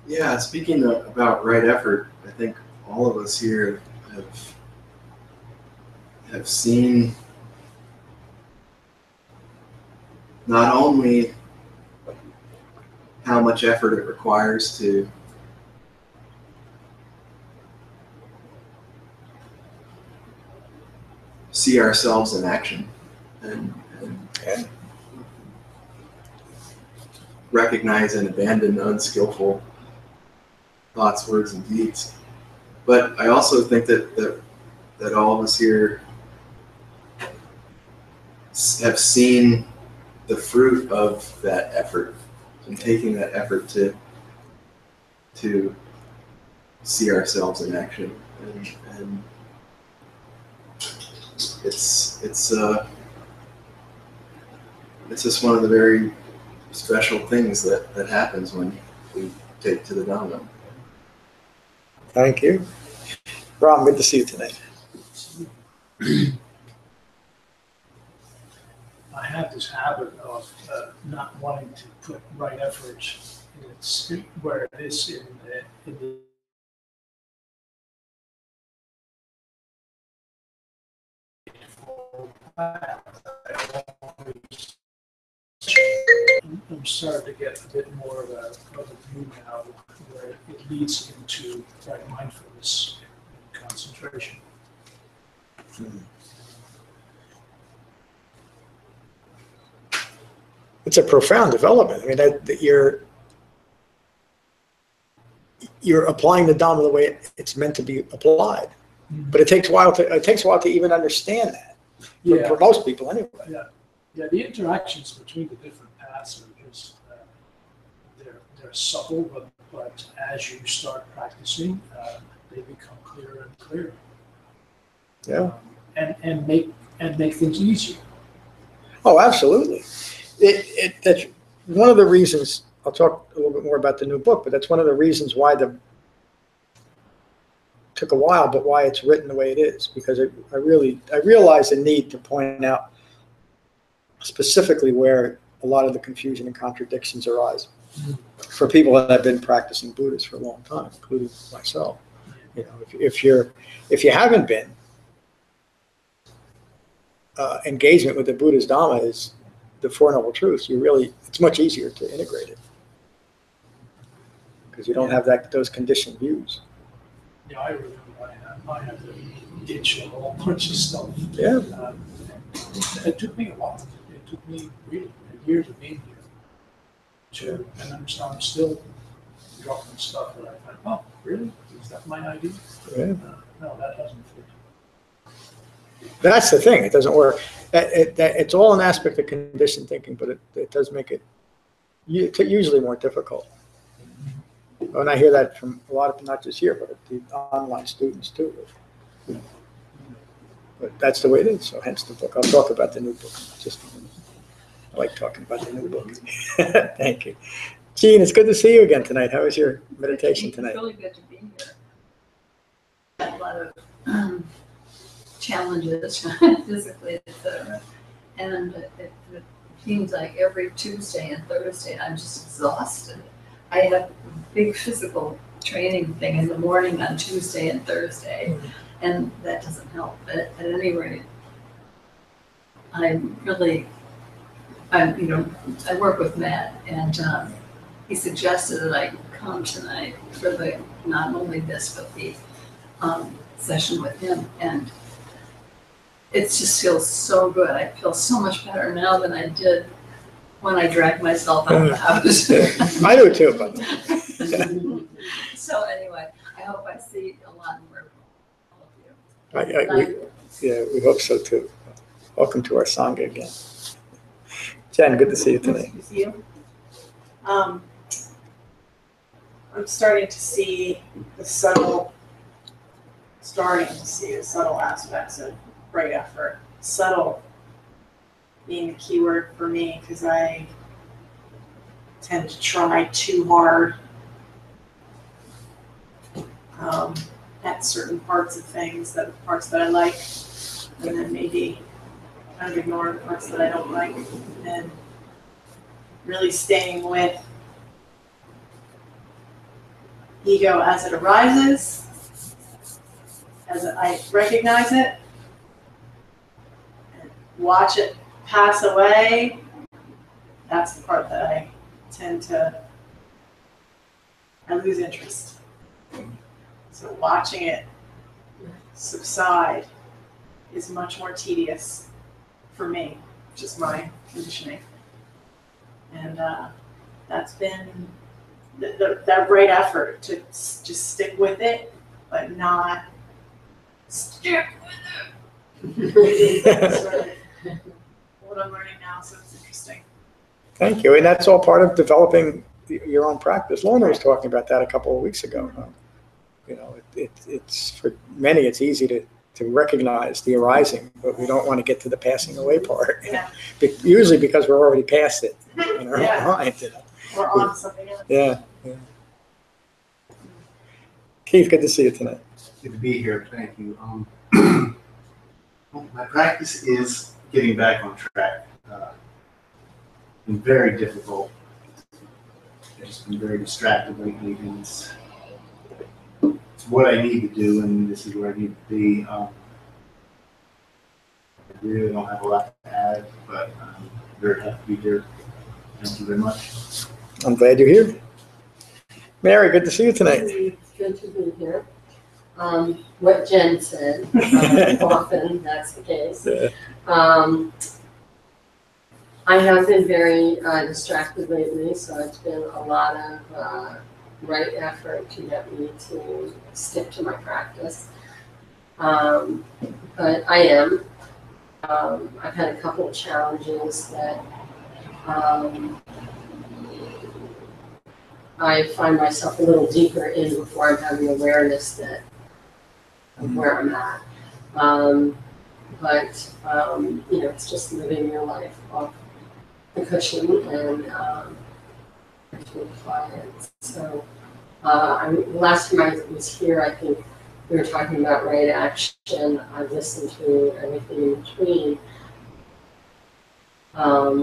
Yeah, speaking about right effort, I think all of us here have seen not only how much effort it requires to see ourselves in action and recognize and abandon unskillful thoughts, words, and deeds. But I also think that all of us here have seen the fruit of that effort and taking that effort to see ourselves in action, and it's just one of the very special things that happens when we take to the Dhamma. Thank you. Ram, good to see you tonight. I have this habit of not wanting to put right effort where it is in the Eightfold Path. I'm starting to get a bit more of a view now where it leads into right mindfulness and concentration. It's a profound development. I mean, that you're applying the Dhamma the way it's meant to be applied, but it takes a while to even understand that. For most people, anyway. Yeah. The interactions between the different paths are just they're subtle, but as you start practicing, they become clearer and clearer. Yeah. And make things easier. Oh, absolutely. That's one of the reasons. I'll talk a little bit more about the new book, but that's one of the reasons why took a while, but why it's written the way it is, because I realize the need to point out specifically where a lot of the confusion and contradictions arise for people that have been practicing Buddhists for a long time, including myself. You know, if you haven't been, engagement with the Buddha's Dhamma is the Four Noble Truths. It's much easier to integrate it because you don't have those conditioned views. Yeah, I remember I had to ditch a whole bunch of stuff. Yeah. It took me a while. It took me really years of being here and I'm still dropping stuff that I find, oh, really? Is that my idea? Yeah. No, that doesn't fit. That's the thing. It doesn't work. It's all an aspect of conditioned thinking, but it does make it usually more difficult. And I hear that from a lot of, not just here, but the online students too. But that's the way it is, so hence the book. I'll talk about the new book in just a minute. I like talking about the new book. Thank you. Jean, it's good to see you again tonight. How was your meditation tonight? It's really good to be here. Had a lot of challenges physically, etc. And it seems like every Tuesday and Thursday I'm just exhausted. I have a big physical training thing in the morning on Tuesday and Thursday, and that doesn't help. But at any rate, I work with Matt, and he suggested that I come tonight for the not only this but the session with him, and it just feels so good. I feel so much better now than I did when I dragged myself out of the house. I do too, but So anyway, I hope I see a lot more of all of you. we hope so too. Welcome to our Sangha again. Jen, good to see you tonight. Good to see you. I'm starting to see the subtle aspects of great effort. Subtle being the key word for me, because I tend to try too hard at certain parts of things, that parts that I like, and then maybe kind of ignore the parts that I don't like, and really staying with ego as it arises, as I recognize it, and watch it pass away. That's the part that I lose interest. So watching it subside is much more tedious for me, just my conditioning. And that's been that great effort to just stick with it, but not stick with it. Sort of what I'm learning now, so it's interesting. Thank you. And that's all part of developing your own practice. Lorna was talking about that a couple of weeks ago. It's for many, it's easy to recognize the arising, but we don't want to get to the passing away part. Yeah. Usually because we're already past it in our mind. We're on to something else. Yeah. Keith, good to see you tonight. Good to be here. Thank you. My practice is getting back on track. Been very difficult. I've just been very distracted lately, and it's what I need to do, and this is where I need to be. I really don't have a lot to add, but I'm very happy to be here. Thank you very much. I'm glad you're here. Mary, good to see you tonight. It's good to be here. What Jen said, often that's the case. Yeah. I have been very distracted lately, so it's been a lot of right effort to get me to stick to my practice. But I am. I've had a couple of challenges that I find myself a little deeper in before I'm having awareness that of where I'm at. But it's just living your life off the cushion and to clients. So last time I was here, I think we were talking about right action. I listened to everything in between. And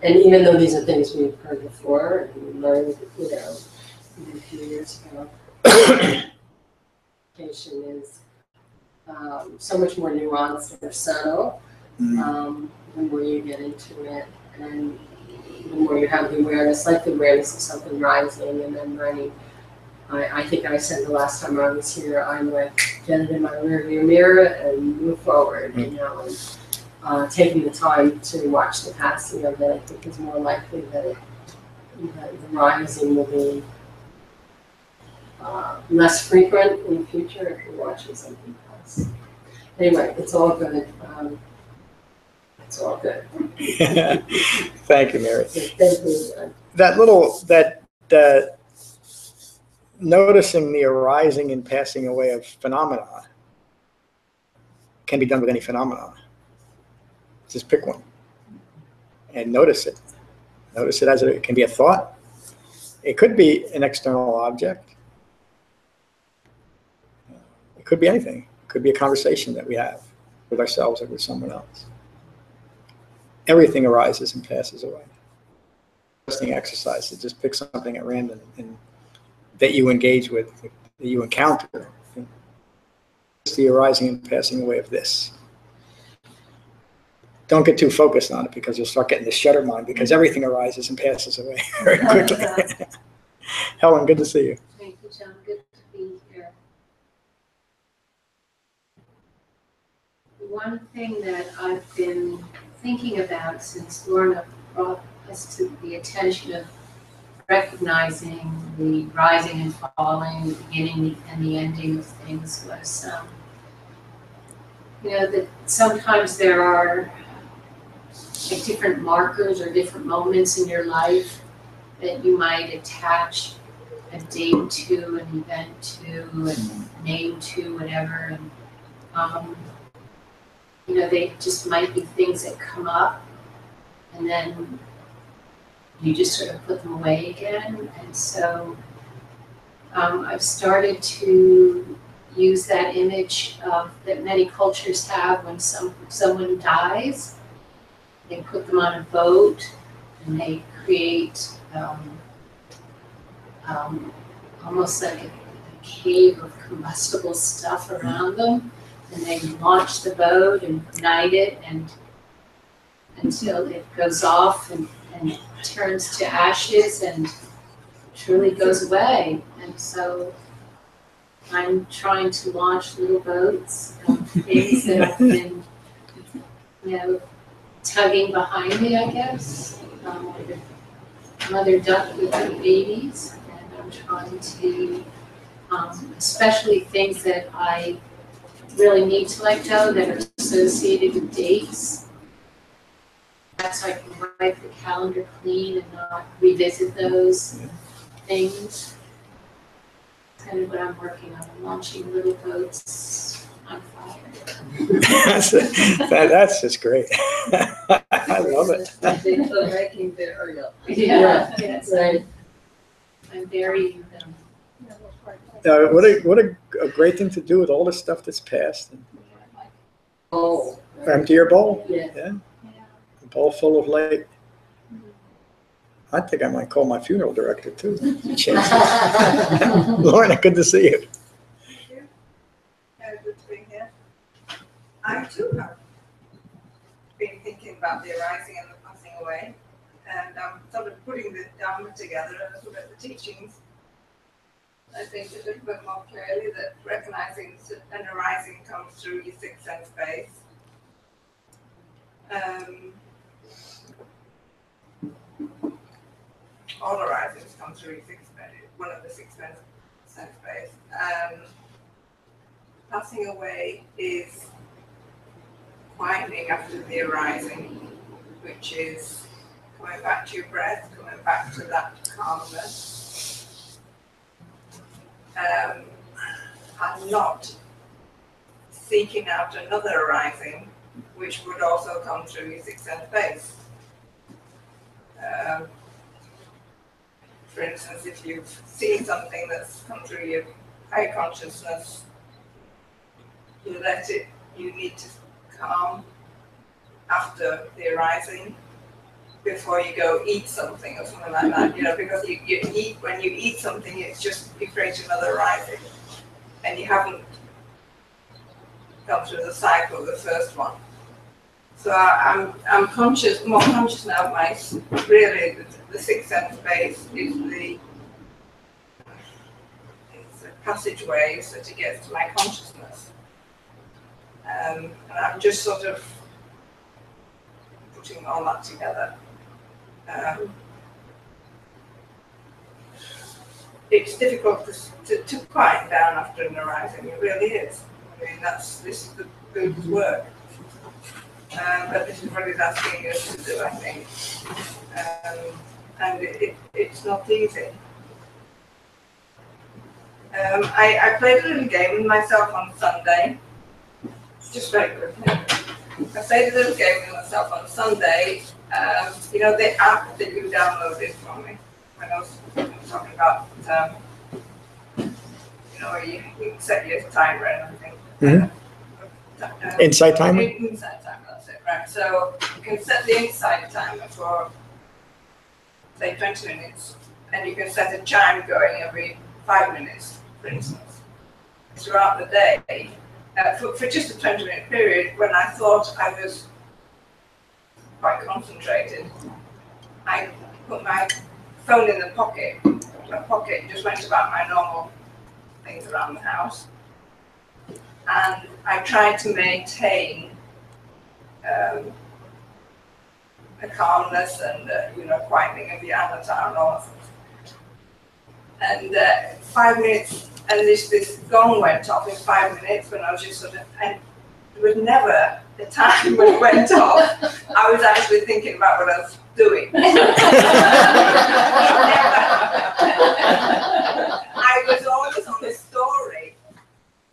even though these are things we've heard before and learned, a few years ago, meditation is so much more nuanced or subtle. The more you get into it, and the more you have the awareness, like the awareness of something rising and then running. I think I said the last time I was here, I'm like, get it in my rearview mirror and move forward, and taking the time to watch the passing of it, I think is more likely that the rising will be less frequent in the future if you're watching something pass. Anyway, it's all good. It's all good. Thank you, Mary. Thank you. that noticing the arising and passing away of phenomena can be done with any phenomenon. Just pick one and notice it. Notice it as it can be a thought. It could be an external object. It could be anything. It could be a conversation that we have with ourselves or with someone else. Everything arises and passes away. Interesting exercise to just pick something at random and that you engage with, that you encounter. It's the arising and passing away of this. Don't get too focused on it because you'll start getting the shutter mind because everything arises and passes away very quickly. Helen, good to see you. Thank you, John. Good to be here. One thing that I've been thinking about since Lorna brought us to the attention of recognizing the rising and falling, the beginning and the ending of things was, that sometimes there are like different markers or different moments in your life that you might attach a date to, an event to, a name to, whatever. And, they just might be things that come up and then you just sort of put them away again. And so I've started to use that image that many cultures have when someone dies. They put them on a boat and they create almost like a cave of combustible stuff around them, and they launch the boat and ignite it and until it goes off and turns to ashes and truly goes away. And so I'm trying to launch little boats of things that have been, tugging behind me, I guess. Mother duck with her babies, and I'm trying to, especially things that I really need to let go that are associated with dates. So I can wipe the calendar clean and not revisit those things. That's kind of what I'm working on. I'm launching little boats on fire. That's just great. I love it. Making the Ariel. Yes, right. I'm burying them. What a great thing to do with all the stuff that's passed. Oh. Empty your bowl. Yeah. A bowl full of light. I think I might call my funeral director too. Lorna, good to see you. Good to be here. I too have been thinking about the arising and the passing away, and I'm sort of putting the Dhamma together and looking at the teachings. I think a little bit more clearly that recognizing an arising comes through your sixth sense base. All arisings come through your sixth base, one of the sixth sense base. Passing away is quietening after the arising, which is coming back to your breath, coming back to that calmness, and not seeking out another arising, which would also come through your sixth sense base. For instance, if you've seen something that's come through your high consciousness, you need to calm after the arising before you go eat something or something like that, because you eat, when you eat something, it's just, you create another arising, and you haven't gone through the cycle of the first one. So I'm more conscious now of my, really, the sixth sense base is it's a passageway so to get to my consciousness. And I'm just sort of putting all that together. It's difficult to quiet down after an arising, it really is. I mean, this is the Buddha's work. But this is what he's asking us to do, I think. and it's not easy. I played a little game with myself on Sunday, just very quickly. I played a little game with myself on Sunday. You know, the app that you downloaded from me when I was talking about, you know, you set your timer and everything. Mm-hmm. Insight timer? Insight timer, that's it, right. So you can set the insight timer for, say, 20 minutes, and you can set a chime going every 5 minutes, for instance. Throughout the day, for just a 20-minute period, when I thought I was quite concentrated, I put my phone in the pocket. My pocket just went about my normal things around the house. And I tried to maintain a calmness and, you know, quietening of the avatar and all of it. And 5 minutes, and this gong went off in 5 minutes when I was just sort of, and there was never a time when it went off. I was actually thinking about what I was doing. I was always on a story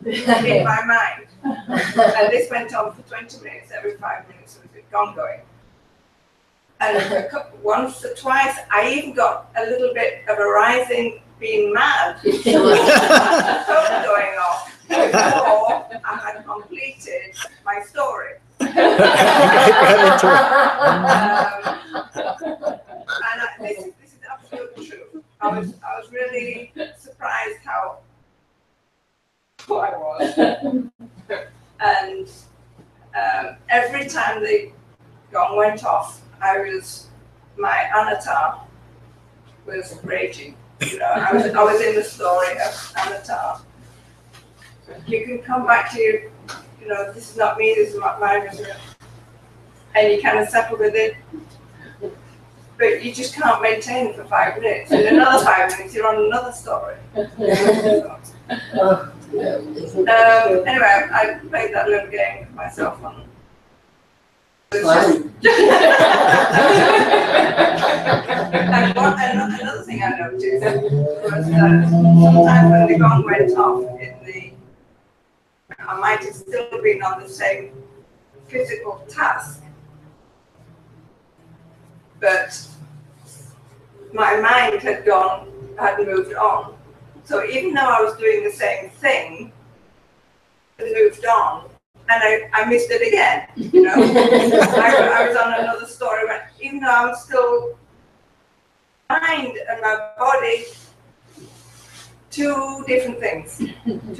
in my mind. And this went on for 20 minutes, every 5 minutes with the gong going. And once or twice, I even got a little bit of arising, being mad, phone going off, before I had completed my story. And this is absolutely true. I was really surprised how poor I was. And every time the gong went off, my anatta was raging. You know, I was in the story of anatta. You can come back to you know, this is not me, this is not mine, and you kind of settle with it. But you just can't maintain it for 5 minutes. In another 5 minutes, you're on another story. Anyway, I played that little game with myself on. And another thing I noticed was that sometimes when the gong went off I might have still been on the same physical task, but my mind had moved on. So even though I was doing the same thing, it moved on, and I missed it again. You know, I was on another story, but even though I was still mind and my body, two different things, and it's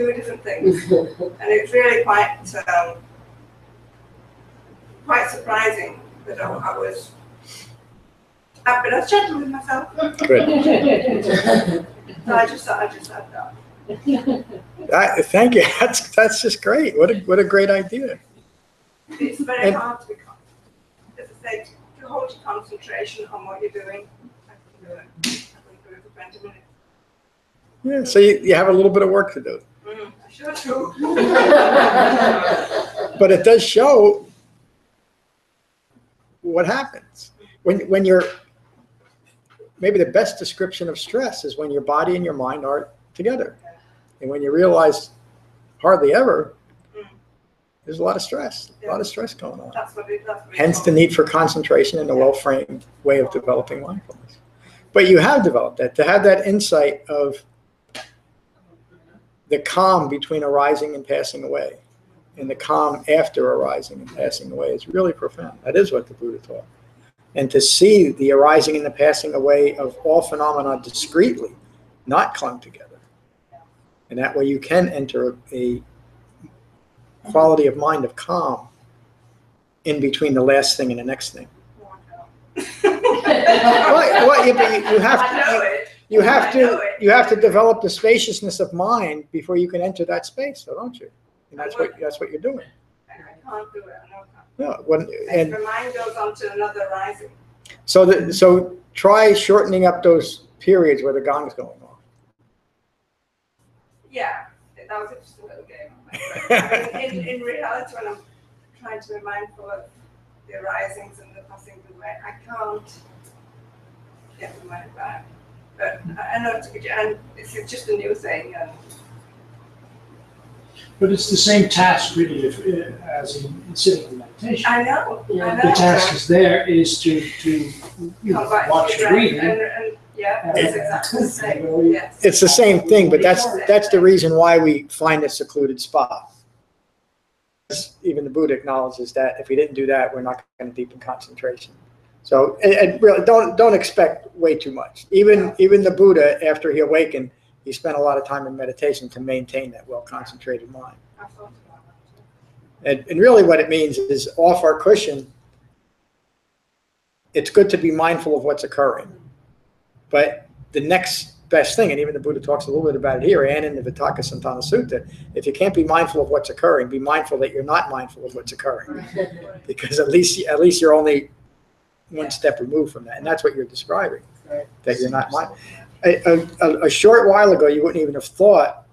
really quite surprising that I was. But I was gentle with myself. Good. So I just had that. Thank you. That's just great. What a great idea. It's very hard to be as I say, to hold your concentration on what you're doing. I can do it. I can do it for 20 minutes. Yeah, so you have a little bit of work to do. I sure do. But it does show what happens when you're. Maybe the best description of stress is when your body and your mind are together. And when you realize hardly ever, there's a lot of stress, a lot of stress going on. That's what Hence the need for concentration and a well-framed way of developing mindfulness. But you have developed that. To have that insight of the calm between arising and passing away, and the calm after arising and passing away is really profound. That is what the Buddha taught. And to see the arising and the passing away of all phenomena discreetly, not clung together. And that way you can enter a quality of mind of calm in between the last thing and the next thing. You have to develop the spaciousness of mind before you can enter that space, though, don't you? And that's what you're doing. I can't do it. I know. No, and the mind goes on to another rising. So try shortening up those periods where the gong's going off. Yeah, that was just a little game. I mean, in reality, when I'm trying to be mindful of the arisings and the passings away, I can't get the mind back. But I know it's just a new thing. And But it's the same task really as in sitting in meditation. I know. The task is to watch your breathing. And yeah, it's exactly the same. Yes. It's the same thing, but that's the reason why we find a secluded spot. Even the Buddha acknowledges that if we didn't do that, we're not going to deepen concentration. So, and really, don't expect way too much. Even the Buddha, after he awakened, he spent a lot of time in meditation to maintain that well-concentrated mind. And really what it means is off our cushion, it's good to be mindful of what's occurring. But the next best thing, and even the Buddha talks a little bit about it here and in the Vitakka-Santana Sutta, if you can't be mindful of what's occurring, be mindful that you're not mindful of what's occurring. Because at least you're only one step removed from that. And that's what you're describing, that you're not mindful. A short while ago, you wouldn't even have thought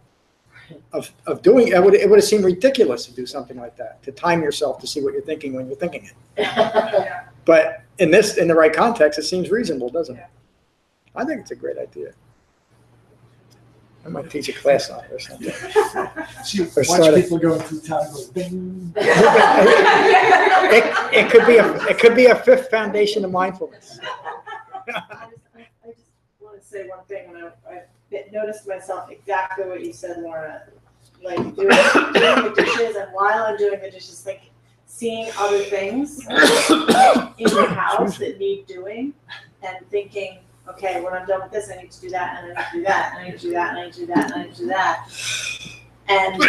of doing it. It would have seemed ridiculous to do something like that, to time yourself to see what you're thinking when you're thinking it. But in the right context, it seems reasonable, doesn't it? I think it's a great idea. I might teach a class on it or something. See, watch people going through town and go bing. It could be a fifth foundation of mindfulness. I just want to say one thing, and I noticed myself exactly what you said, Laura. Like doing the dishes, and while I'm doing the dishes, like seeing other things in the house that need doing, and thinking, okay, when I'm done with this, I need to do that, and I need to do that, and I need to do that, and I need to do that, and I need to do that. And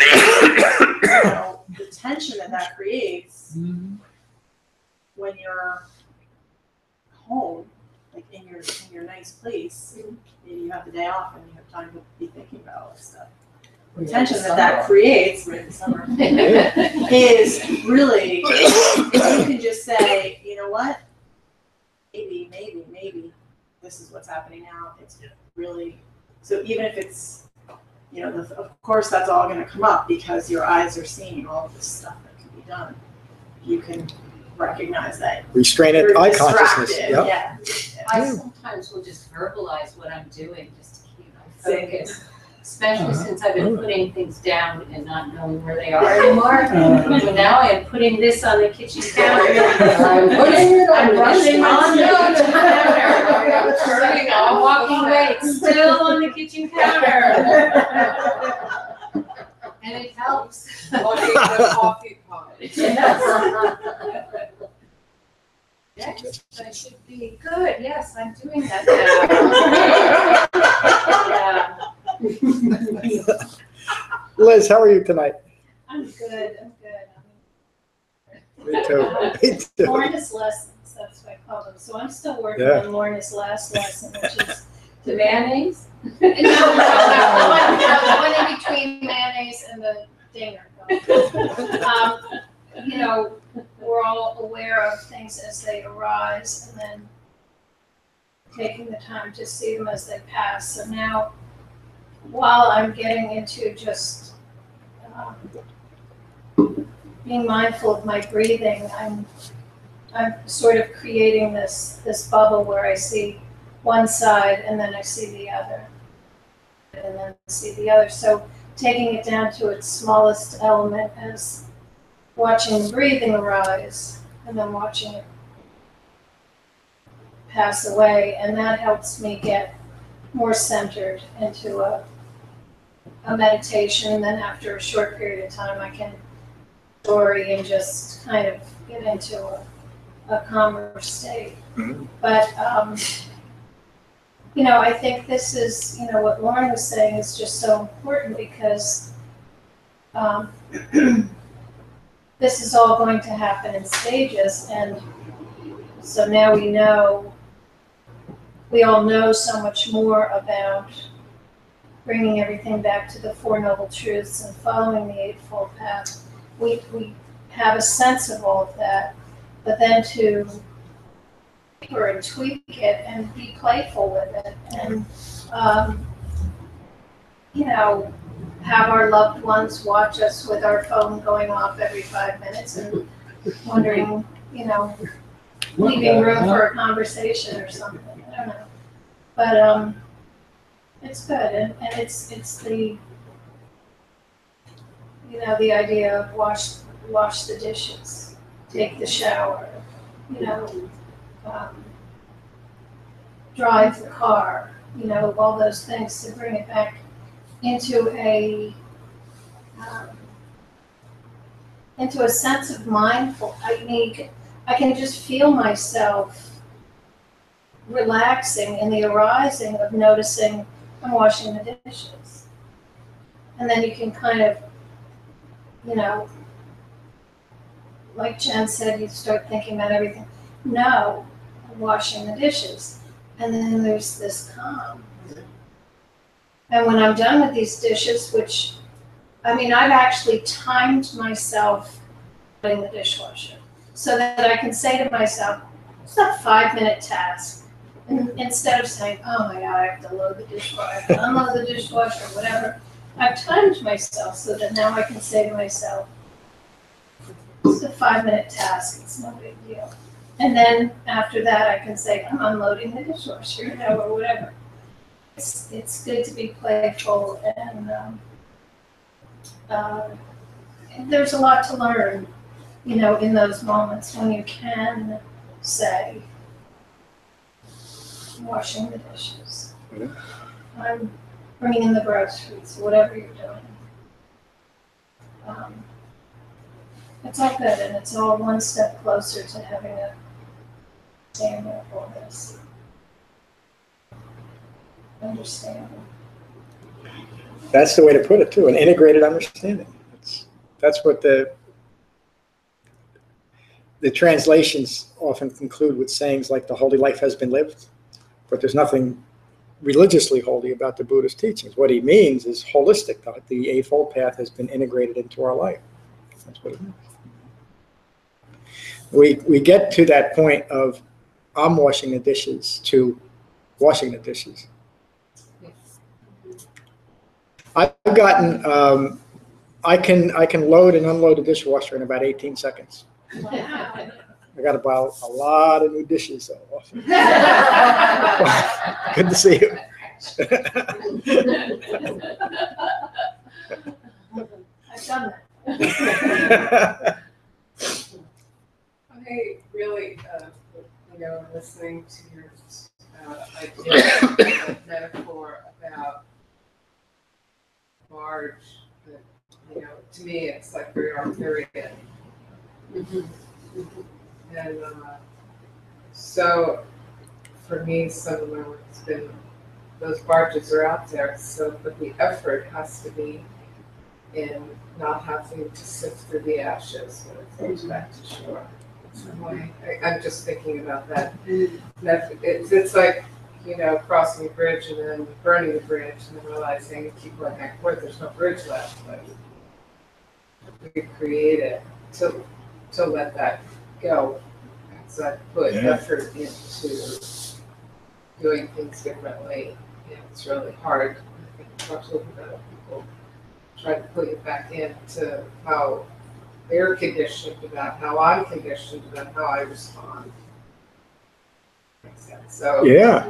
the tension that creates when you're home, like in your nice place, maybe you have the day off and you have time to be thinking about all this stuff. The tension that creates in the summer is really, if you can just say, you know what, maybe this is what's happening now. It's really, so even if it's, of course that's all going to come up because your eyes are seeing all of this stuff that can be done. You can recognize that. Restrain it, eye consciousness. Yep. Yeah. I sometimes will just verbalize what I'm doing just to keep my focus. Especially since I've been putting things down and not knowing where they are anymore. So now I am putting this on the kitchen counter. I'm rushing on the kitchen counter. I'm walking away, it's still on the kitchen counter. And it helps. Watching the coffee pot. Yes, I should be good. Yes, I'm doing that now. Liz, how are you tonight? I'm good. Me too. Lorna's lessons, that's what I call them. So I'm still working on Lorna's last lesson, which is The mayonnaise? no, the one in between mayonnaise and the dinger. We're all aware of things as they arise and then taking the time to see them as they pass. So now, while I'm getting into just being mindful of my breathing, I'm sort of creating this bubble where I see one side and then I see the other, and then see the other. So taking it down to its smallest element as watching the breathing arise and then watching it pass away, and that helps me get more centered into a meditation. And then after a short period of time, I can story and just kind of get into a calmer state. But I think this is, what Lauren was saying is just so important because this is all going to happen in stages, and so now we all know so much more about bringing everything back to the Four Noble Truths and following the Eightfold Path. We have a sense of all of that, but then to tweak it and be playful with it, and have our loved ones watch us with our phone going off every 5 minutes and wondering, leaving room for a conversation or something. I don't know. But it's good, and it's the, you know, the idea of wash the dishes, take the shower, you know, drive the car, you know, all those things to bring it back into um, a sense of mindful. I can just feel myself relaxing in the arising of noticing I'm washing the dishes. And then you can kind of, you know, like Jen said, you start thinking about everything. No, I'm washing the dishes. And then there's this calm. And when I'm done with these dishes, which, I mean, I've actually timed myself putting the dishwasher so that I can say to myself, it's a 5-minute task. And instead of saying, oh my God, I have to load the dishwasher, I have to unload the dishwasher, whatever, I've timed myself so that now I can say to myself, it's a 5-minute task, it's no big deal. And then after that, I can say, I'm unloading the dishwasher, you know, or whatever. It's good to be playful, and there's a lot to learn, you know, in those moments when you can say, washing the dishes. I'm bringing in the groceries, whatever you're doing. It's all good, and it's all one step closer to having a stand there for this. Understanding. That's the way to put it too, an integrated understanding. That's what the translations often conclude with sayings like the holy life has been lived, but there's nothing religiously holy about the Buddha's teachings. What he means is holistic. The Eightfold Path has been integrated into our life. That's what it means. We get to that point of I'm washing the dishes to washing the dishes. I've gotten I can load and unload a dishwasher in about 18 seconds. Wow. I got to buy a lot of new dishes. So good to see you. I've done that. I really, you know, listening to your idea, metaphor about barge, that, you know, to me it's like very Arthurian. And so for me, some of my work has been, those barges are out there, so, but the effort has to be in not having to sift through the ashes when it floats back to shore. I'm just thinking about that. It's like, you know, crossing a bridge and then burning the bridge and then realizing you keep going back and forth, there's no bridge left. But we create it to let that go. So I put effort into doing things differently. Yeah, it's really hard. I think talk a little bit about people try to put it back into how they're conditioned about how I'm conditioned about how I respond. Makes sense. So Yeah.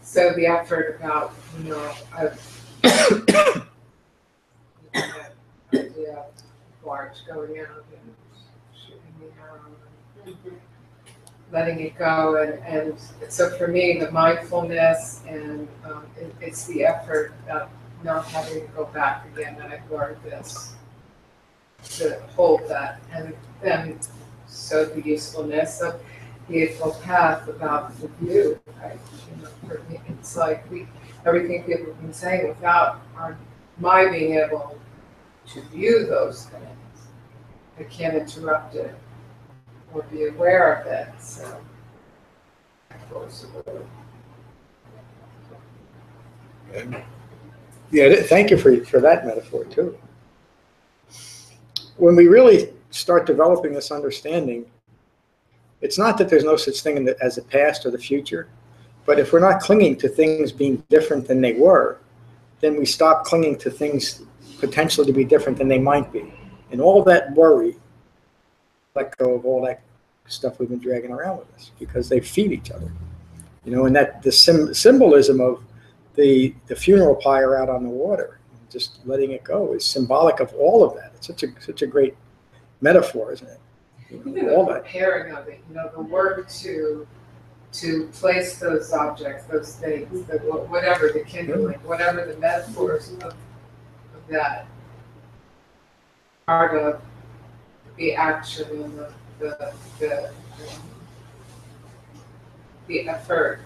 So the effort about, you know, idea of barge going out and shooting me out, letting it go, and so for me the mindfulness and it's the effort of not having to go back again, and I've learned this, to hold that, and then so the usefulness of the Eightfold Path about the view, right? You know, for me, it's like everything people have been saying without my being able to view those things, I can't interrupt it or be aware of it. So, yeah. Thank you for that metaphor too. When we really start developing this understanding, it's not that there's no such thing as the past or the future, but if we're not clinging to things being different than they were, then we stop clinging to things potentially to be different than they might be. And all that worry, let go of all that stuff we've been dragging around with us, because they feed each other. And that the symbolism of the funeral pyre out on the water, just letting it go, is symbolic of all of that. It's such a great metaphor, isn't it? Even the preparing of it, the work to place those objects, those things, whatever the kindling, whatever the metaphors of that part of the action and the effort.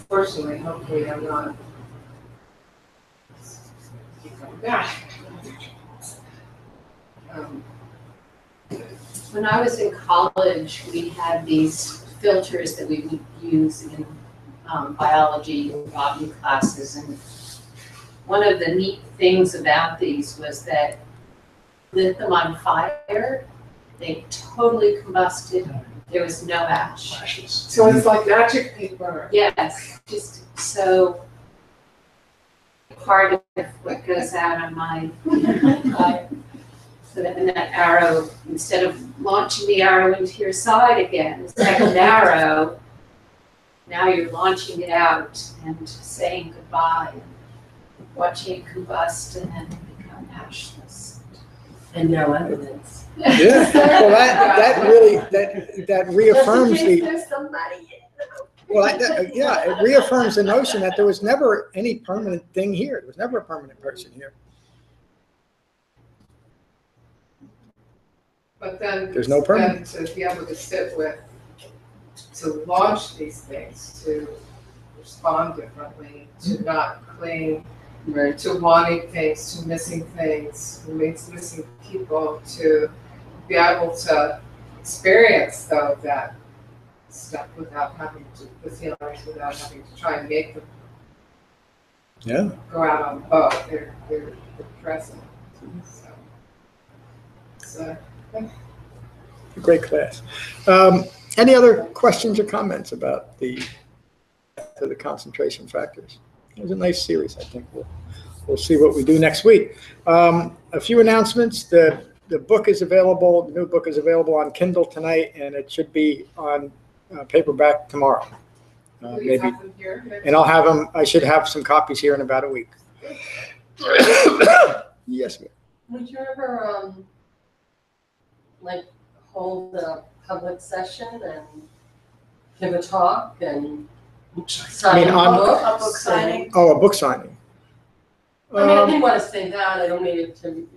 Fortunately, hopefully, I'm not keep coming back. When I was in college, we had these filters that we would use in biology and botany classes, and one of the neat things about these was that lit them on fire, they totally combusted, there was no ash. So it's like magic paper. Yes, just so part of what goes out on my so that in that arrow, instead of launching the arrow into your side again, the second arrow, now you're launching it out and saying goodbye, and watching it combust and then become ashless. And no evidence. Yeah. Well, that reaffirms the. There's somebody. Well, it reaffirms the notion that there was never any permanent thing here. There was never a permanent person here. But then, There's no permanence. to be able to sit with, to launch these things, to respond differently, to not cling to wanting things, to missing things, missing people, to be able to experience though that stuff without having to, the feelings without having to try and make them go out on the boat. They're present. So A great class. Any other questions or comments about the concentration factors? It was a nice series. I think we'll see what we do next week. A few announcements. The book is available. The new book is available on Kindle tonight, and it should be on paperback tomorrow. Maybe. And I'll have them. I should have some copies here in about a week. Yes, ma'am. Would you ever hold a public session and give a talk and sign a book signing? Oh, a book signing. I mean, I didn't want to say that. I don't need it to make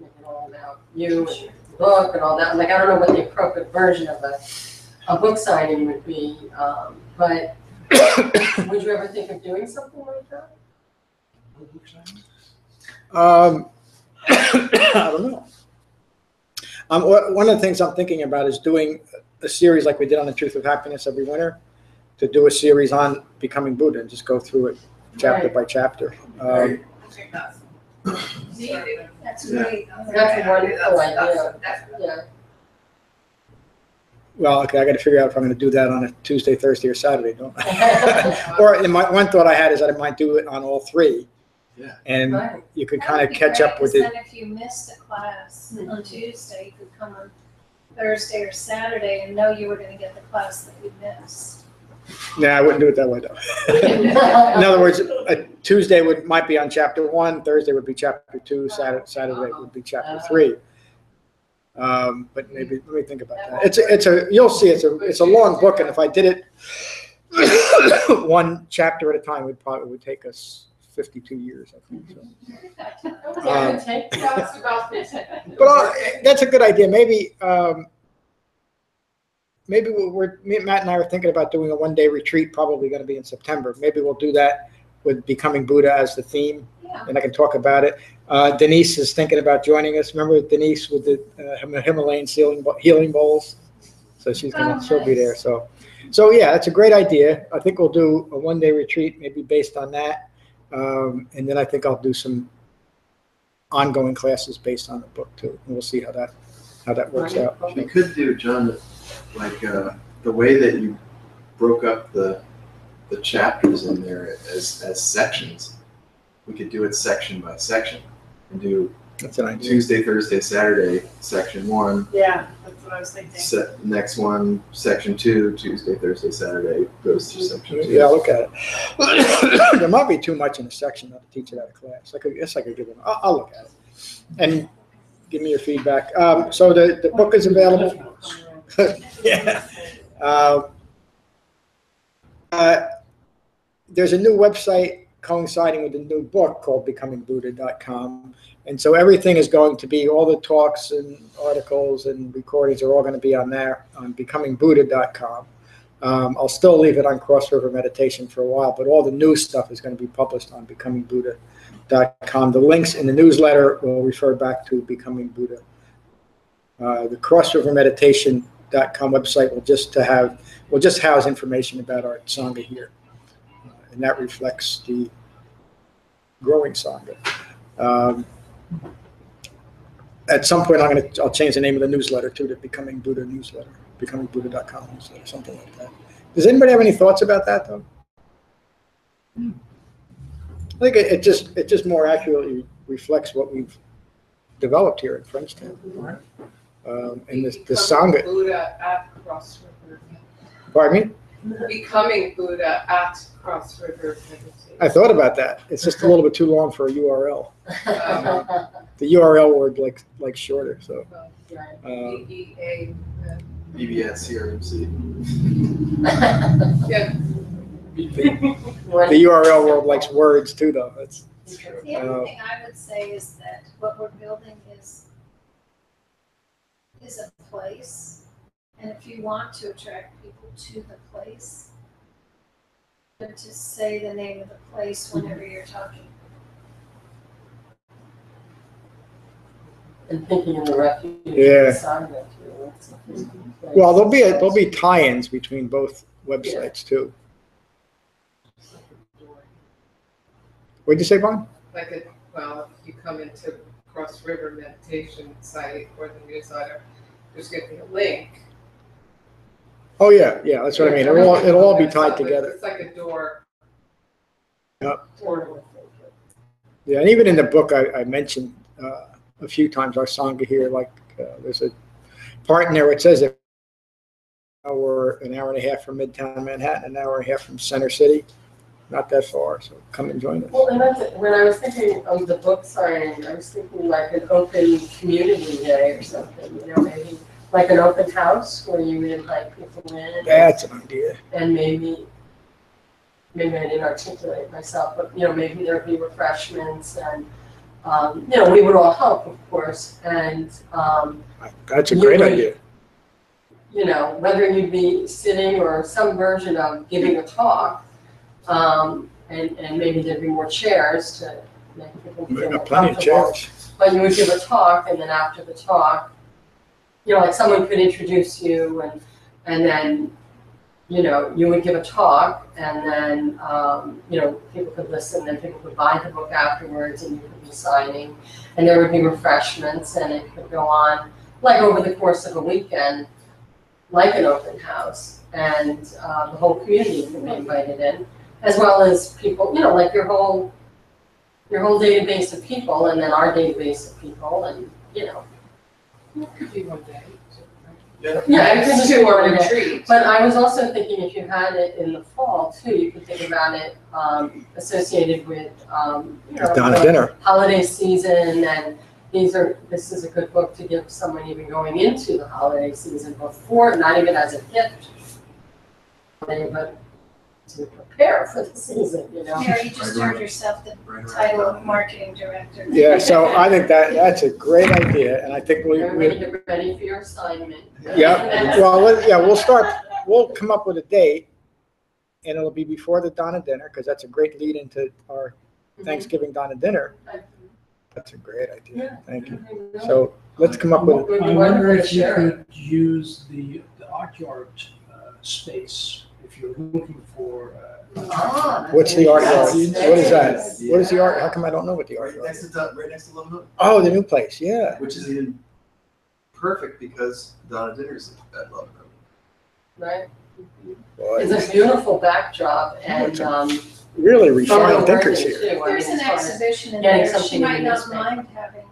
it all about you and the book and all that. Like, I don't know what the appropriate version of a book signing would be, but would you ever think of doing something like that? I don't know. One of the things I'm thinking about is doing a series like we did on The Truth of Happiness every winter, to do a series on becoming Buddha and just go through it chapter by chapter. I think that's great. That's a wonderful idea. Yeah. Well, okay, I got to figure out if I'm going to do that on a Tuesday, Thursday, or Saturday, don't I? Or one thought I had is that I might do it on all three. Yeah. And you could kind of catch up with it. Then if you missed a class on Tuesday, you could come on Thursday or Saturday and know you were going to get the class that you missed. Nah, I wouldn't do it that way, though. In other words, a Tuesday might be on chapter 1, Thursday would be chapter 2, Saturday would be chapter 3. But maybe let me think about that. You'll see it's a long book, and if I did it one chapter at a time, it would take us 52 years, I think. So. But that's a good idea. Maybe Matt and I are thinking about doing a one-day retreat, probably going to be in September. Maybe we'll do that with becoming Buddha as the theme, and I can talk about it. Denise is thinking about joining us. Remember Denise with the Himalayan healing bowls? So she'll be there. So yeah, that's a great idea. I think we'll do a one-day retreat, maybe based on that. And then I think I'll do some ongoing classes based on the book too. And we'll see how that works out. We could do, John, like the way that you broke up the chapters in there as sections. We could do it section by section and do That's an idea. Tuesday, Thursday, Saturday, section 1. Yeah, that's what I was thinking. Next one, section 2, Tuesday, Thursday, Saturday, goes to section 2. Yeah, look at it. There might be too much in a section not to teach it out of class. I guess I could give them. I'll look at it and give me your feedback. So the book is available. Yeah. There's a new website coinciding with the new book called becomingbuddha.com. And so everything is going to be, all the talks and articles and recordings are all going to be on there, on becomingbuddha.com. I'll still leave it on Cross River Meditation for a while, but all the new stuff is going to be published on becomingbuddha.com. The links in the newsletter will refer back to Becoming Buddha. The Cross River Meditation.com website will just house information about our Sangha here. And that reflects the growing Sangha. At some point, I'll change the name of the newsletter too to Becoming Buddha newsletter, becomingbuddha.com newsletter, something like that. Does anybody have any thoughts about that, though? I think it just more accurately reflects what we've developed here at Frenchtown. And the Sangha. Buddha at Cross River. Pardon me? Becoming Buddha at Cross River Meditation. I thought about that. It's just a little bit too long for a URL. The URL word like shorter. So. BEA. BBS, CRMC. Yeah. The URL world likes words too, though. The other thing I would say is that what we're building is a place, and if you want to attract people to the place, to say the name of the place whenever you're talking. And thinking of the refuge. Yeah. Sangha too. Well, there'll be tie-ins between both websites too. What'd you say, Bon? If you come into Cross River Meditation site or the newsletter, there's going to be a link. Oh yeah, that's what I mean. It'll all be tied together. It's like a door. Yep. Yeah, and even in the book, I mentioned a few times our Sangha here. Like there's a part in there where it says that we're an hour and a half from Midtown Manhattan, an hour and a half from Center City. Not that far, so come and join us. Well, and that's it. When I was thinking of the book signing, I was thinking like an open community day or something, maybe like an open house where you would invite people in. That's an idea. And maybe I didn't articulate myself, but maybe there'd be refreshments and we would all help, of course, and that's a great idea. Whether you'd be sitting or some version of giving a talk. And maybe there'd be more chairs to make people feel more plenty of comfortable. chairs. But you would give a talk, and then after the talk, like someone could introduce you, and then, you would give a talk, and then, people could listen, then people could buy the book afterwards, and you could be signing, and there would be refreshments, and it could go on, like over the course of a weekend, like an open house, and the whole community can be invited in. As well as people, like your whole database of people, and then our database of people, and It could be one day. Yeah. it could just be one day. retreat. But I was also thinking if you had it in the fall too, you could think about it associated with Donna dinner. holiday season, and this is a good book to give someone even going into the holiday season before, not even as a gift, but to prepare for the season, Mary, you just earned yourself the title of marketing director. Yeah, so I think that's a great idea, and I think Everybody get ready for your assignment. Yeah, well, we'll come up with a date, and it'll be before the Donna dinner, because that's a great lead into our Thanksgiving Donna dinner. That's a great idea. Thank you. So let's come up with. I wonder if you could use the art yard space if you're looking for. What's the art yard? What is that? What is the art? How come I don't know what the art yard Right is? next to Love Hook. Oh, the new place. Yeah. Which is even perfect because Donna dinner's at Love Hook. Right? Boy, It's a beautiful backdrop, and really refined thinkers here. There's an exhibition in getting there, she something might in not this mind having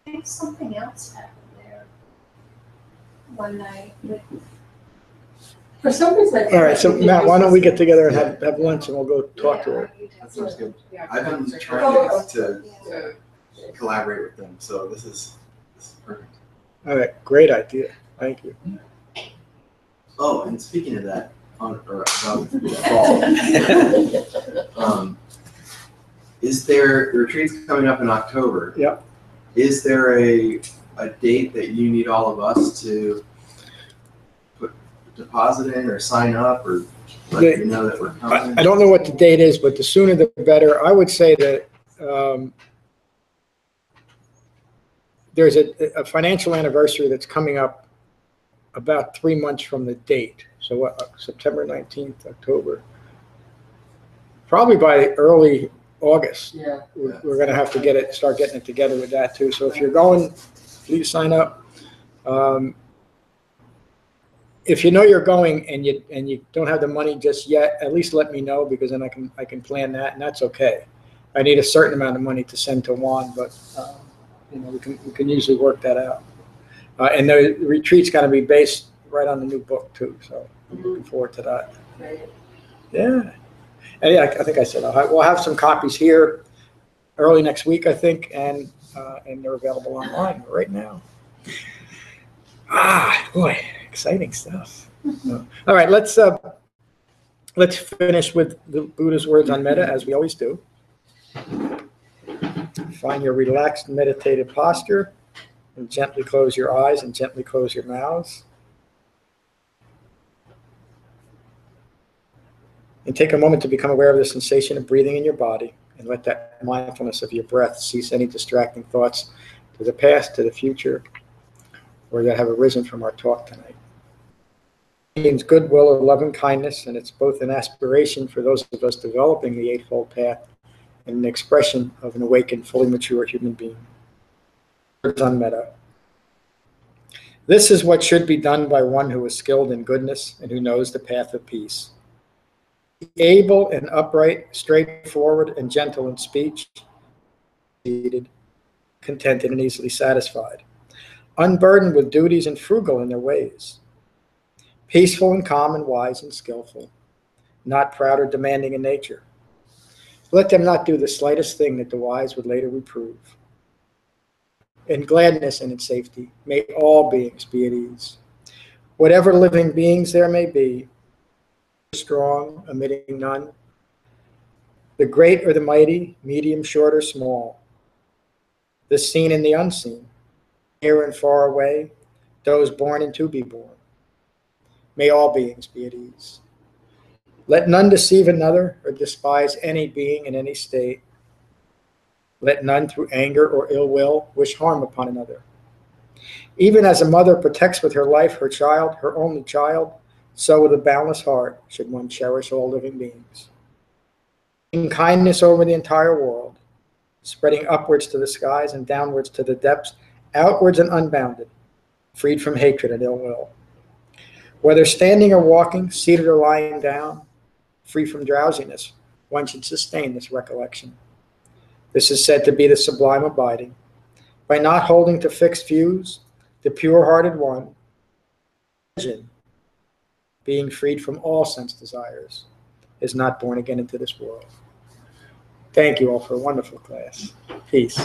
I think something else happened there one night. For some reason. All right, so Matt, why don't we get together and have lunch and we'll go talk to her. That sounds good. Yeah, I've been concert. trying to So, collaborate with them, so this is perfect. All right, great idea. Thank you. Oh, and speaking of that, about the fall, is there, the retreat's coming up in October? Yep. Is there a date that you need all of us to put a deposit in or sign up or let you know that we're coming? I don't know what the date is, but the sooner the better. I would say that there's a financial anniversary that's coming up about 3 months from the date. So what, September 19th, October. Probably by early August. Yeah. We're going to have to start getting it together with that too. So if you're going, please sign up. If you know you're going and you don't have the money just yet, at least let me know, because then I can plan that, and that's okay. I need a certain amount of money to send to Juan, but we can usually work that out. And the retreat's going to be based right on the new book too, so I'm looking forward to that. Right. Yeah. And yeah, I think I said we'll have some copies here early next week, I think, and they're available online right now. Boy, exciting stuff. All right, let's finish with the Buddha's words on metta, as we always do. Find your relaxed meditative posture and gently close your eyes and gently close your mouths. And take a moment to become aware of the sensation of breathing in your body, and let that mindfulness of your breath cease any distracting thoughts to the past, to the future, or that have arisen from our talk tonight. It means goodwill or loving kindness, and it's both an aspiration for those of us developing the Eightfold Path and an expression of an awakened, fully mature human being. Words on metta. This is what should be done by one who is skilled in goodness and who knows the path of peace. Able and upright, straightforward and gentle in speech, seated, contented and easily satisfied, unburdened with duties and frugal in their ways, peaceful and calm and wise and skillful, not proud or demanding in nature. Let them not do the slightest thing that the wise would later reprove. In gladness and in safety, may all beings be at ease. Whatever living beings there may be, strong, omitting none, the great or the mighty, medium, short, or small, the seen and the unseen, near and far away, those born and to be born. May all beings be at ease. Let none deceive another or despise any being in any state. Let none through anger or ill will wish harm upon another. Even as a mother protects with her life her child, her only child, so with a boundless heart should one cherish all living beings. In kindness over the entire world, spreading upwards to the skies and downwards to the depths, outwards and unbounded, freed from hatred and ill will. Whether standing or walking, seated or lying down, free from drowsiness, one should sustain this recollection. This is said to be the sublime abiding. By not holding to fixed views, the pure-hearted one, being freed from all sense desires, is not born again into this world. Thank you all for a wonderful class. Peace.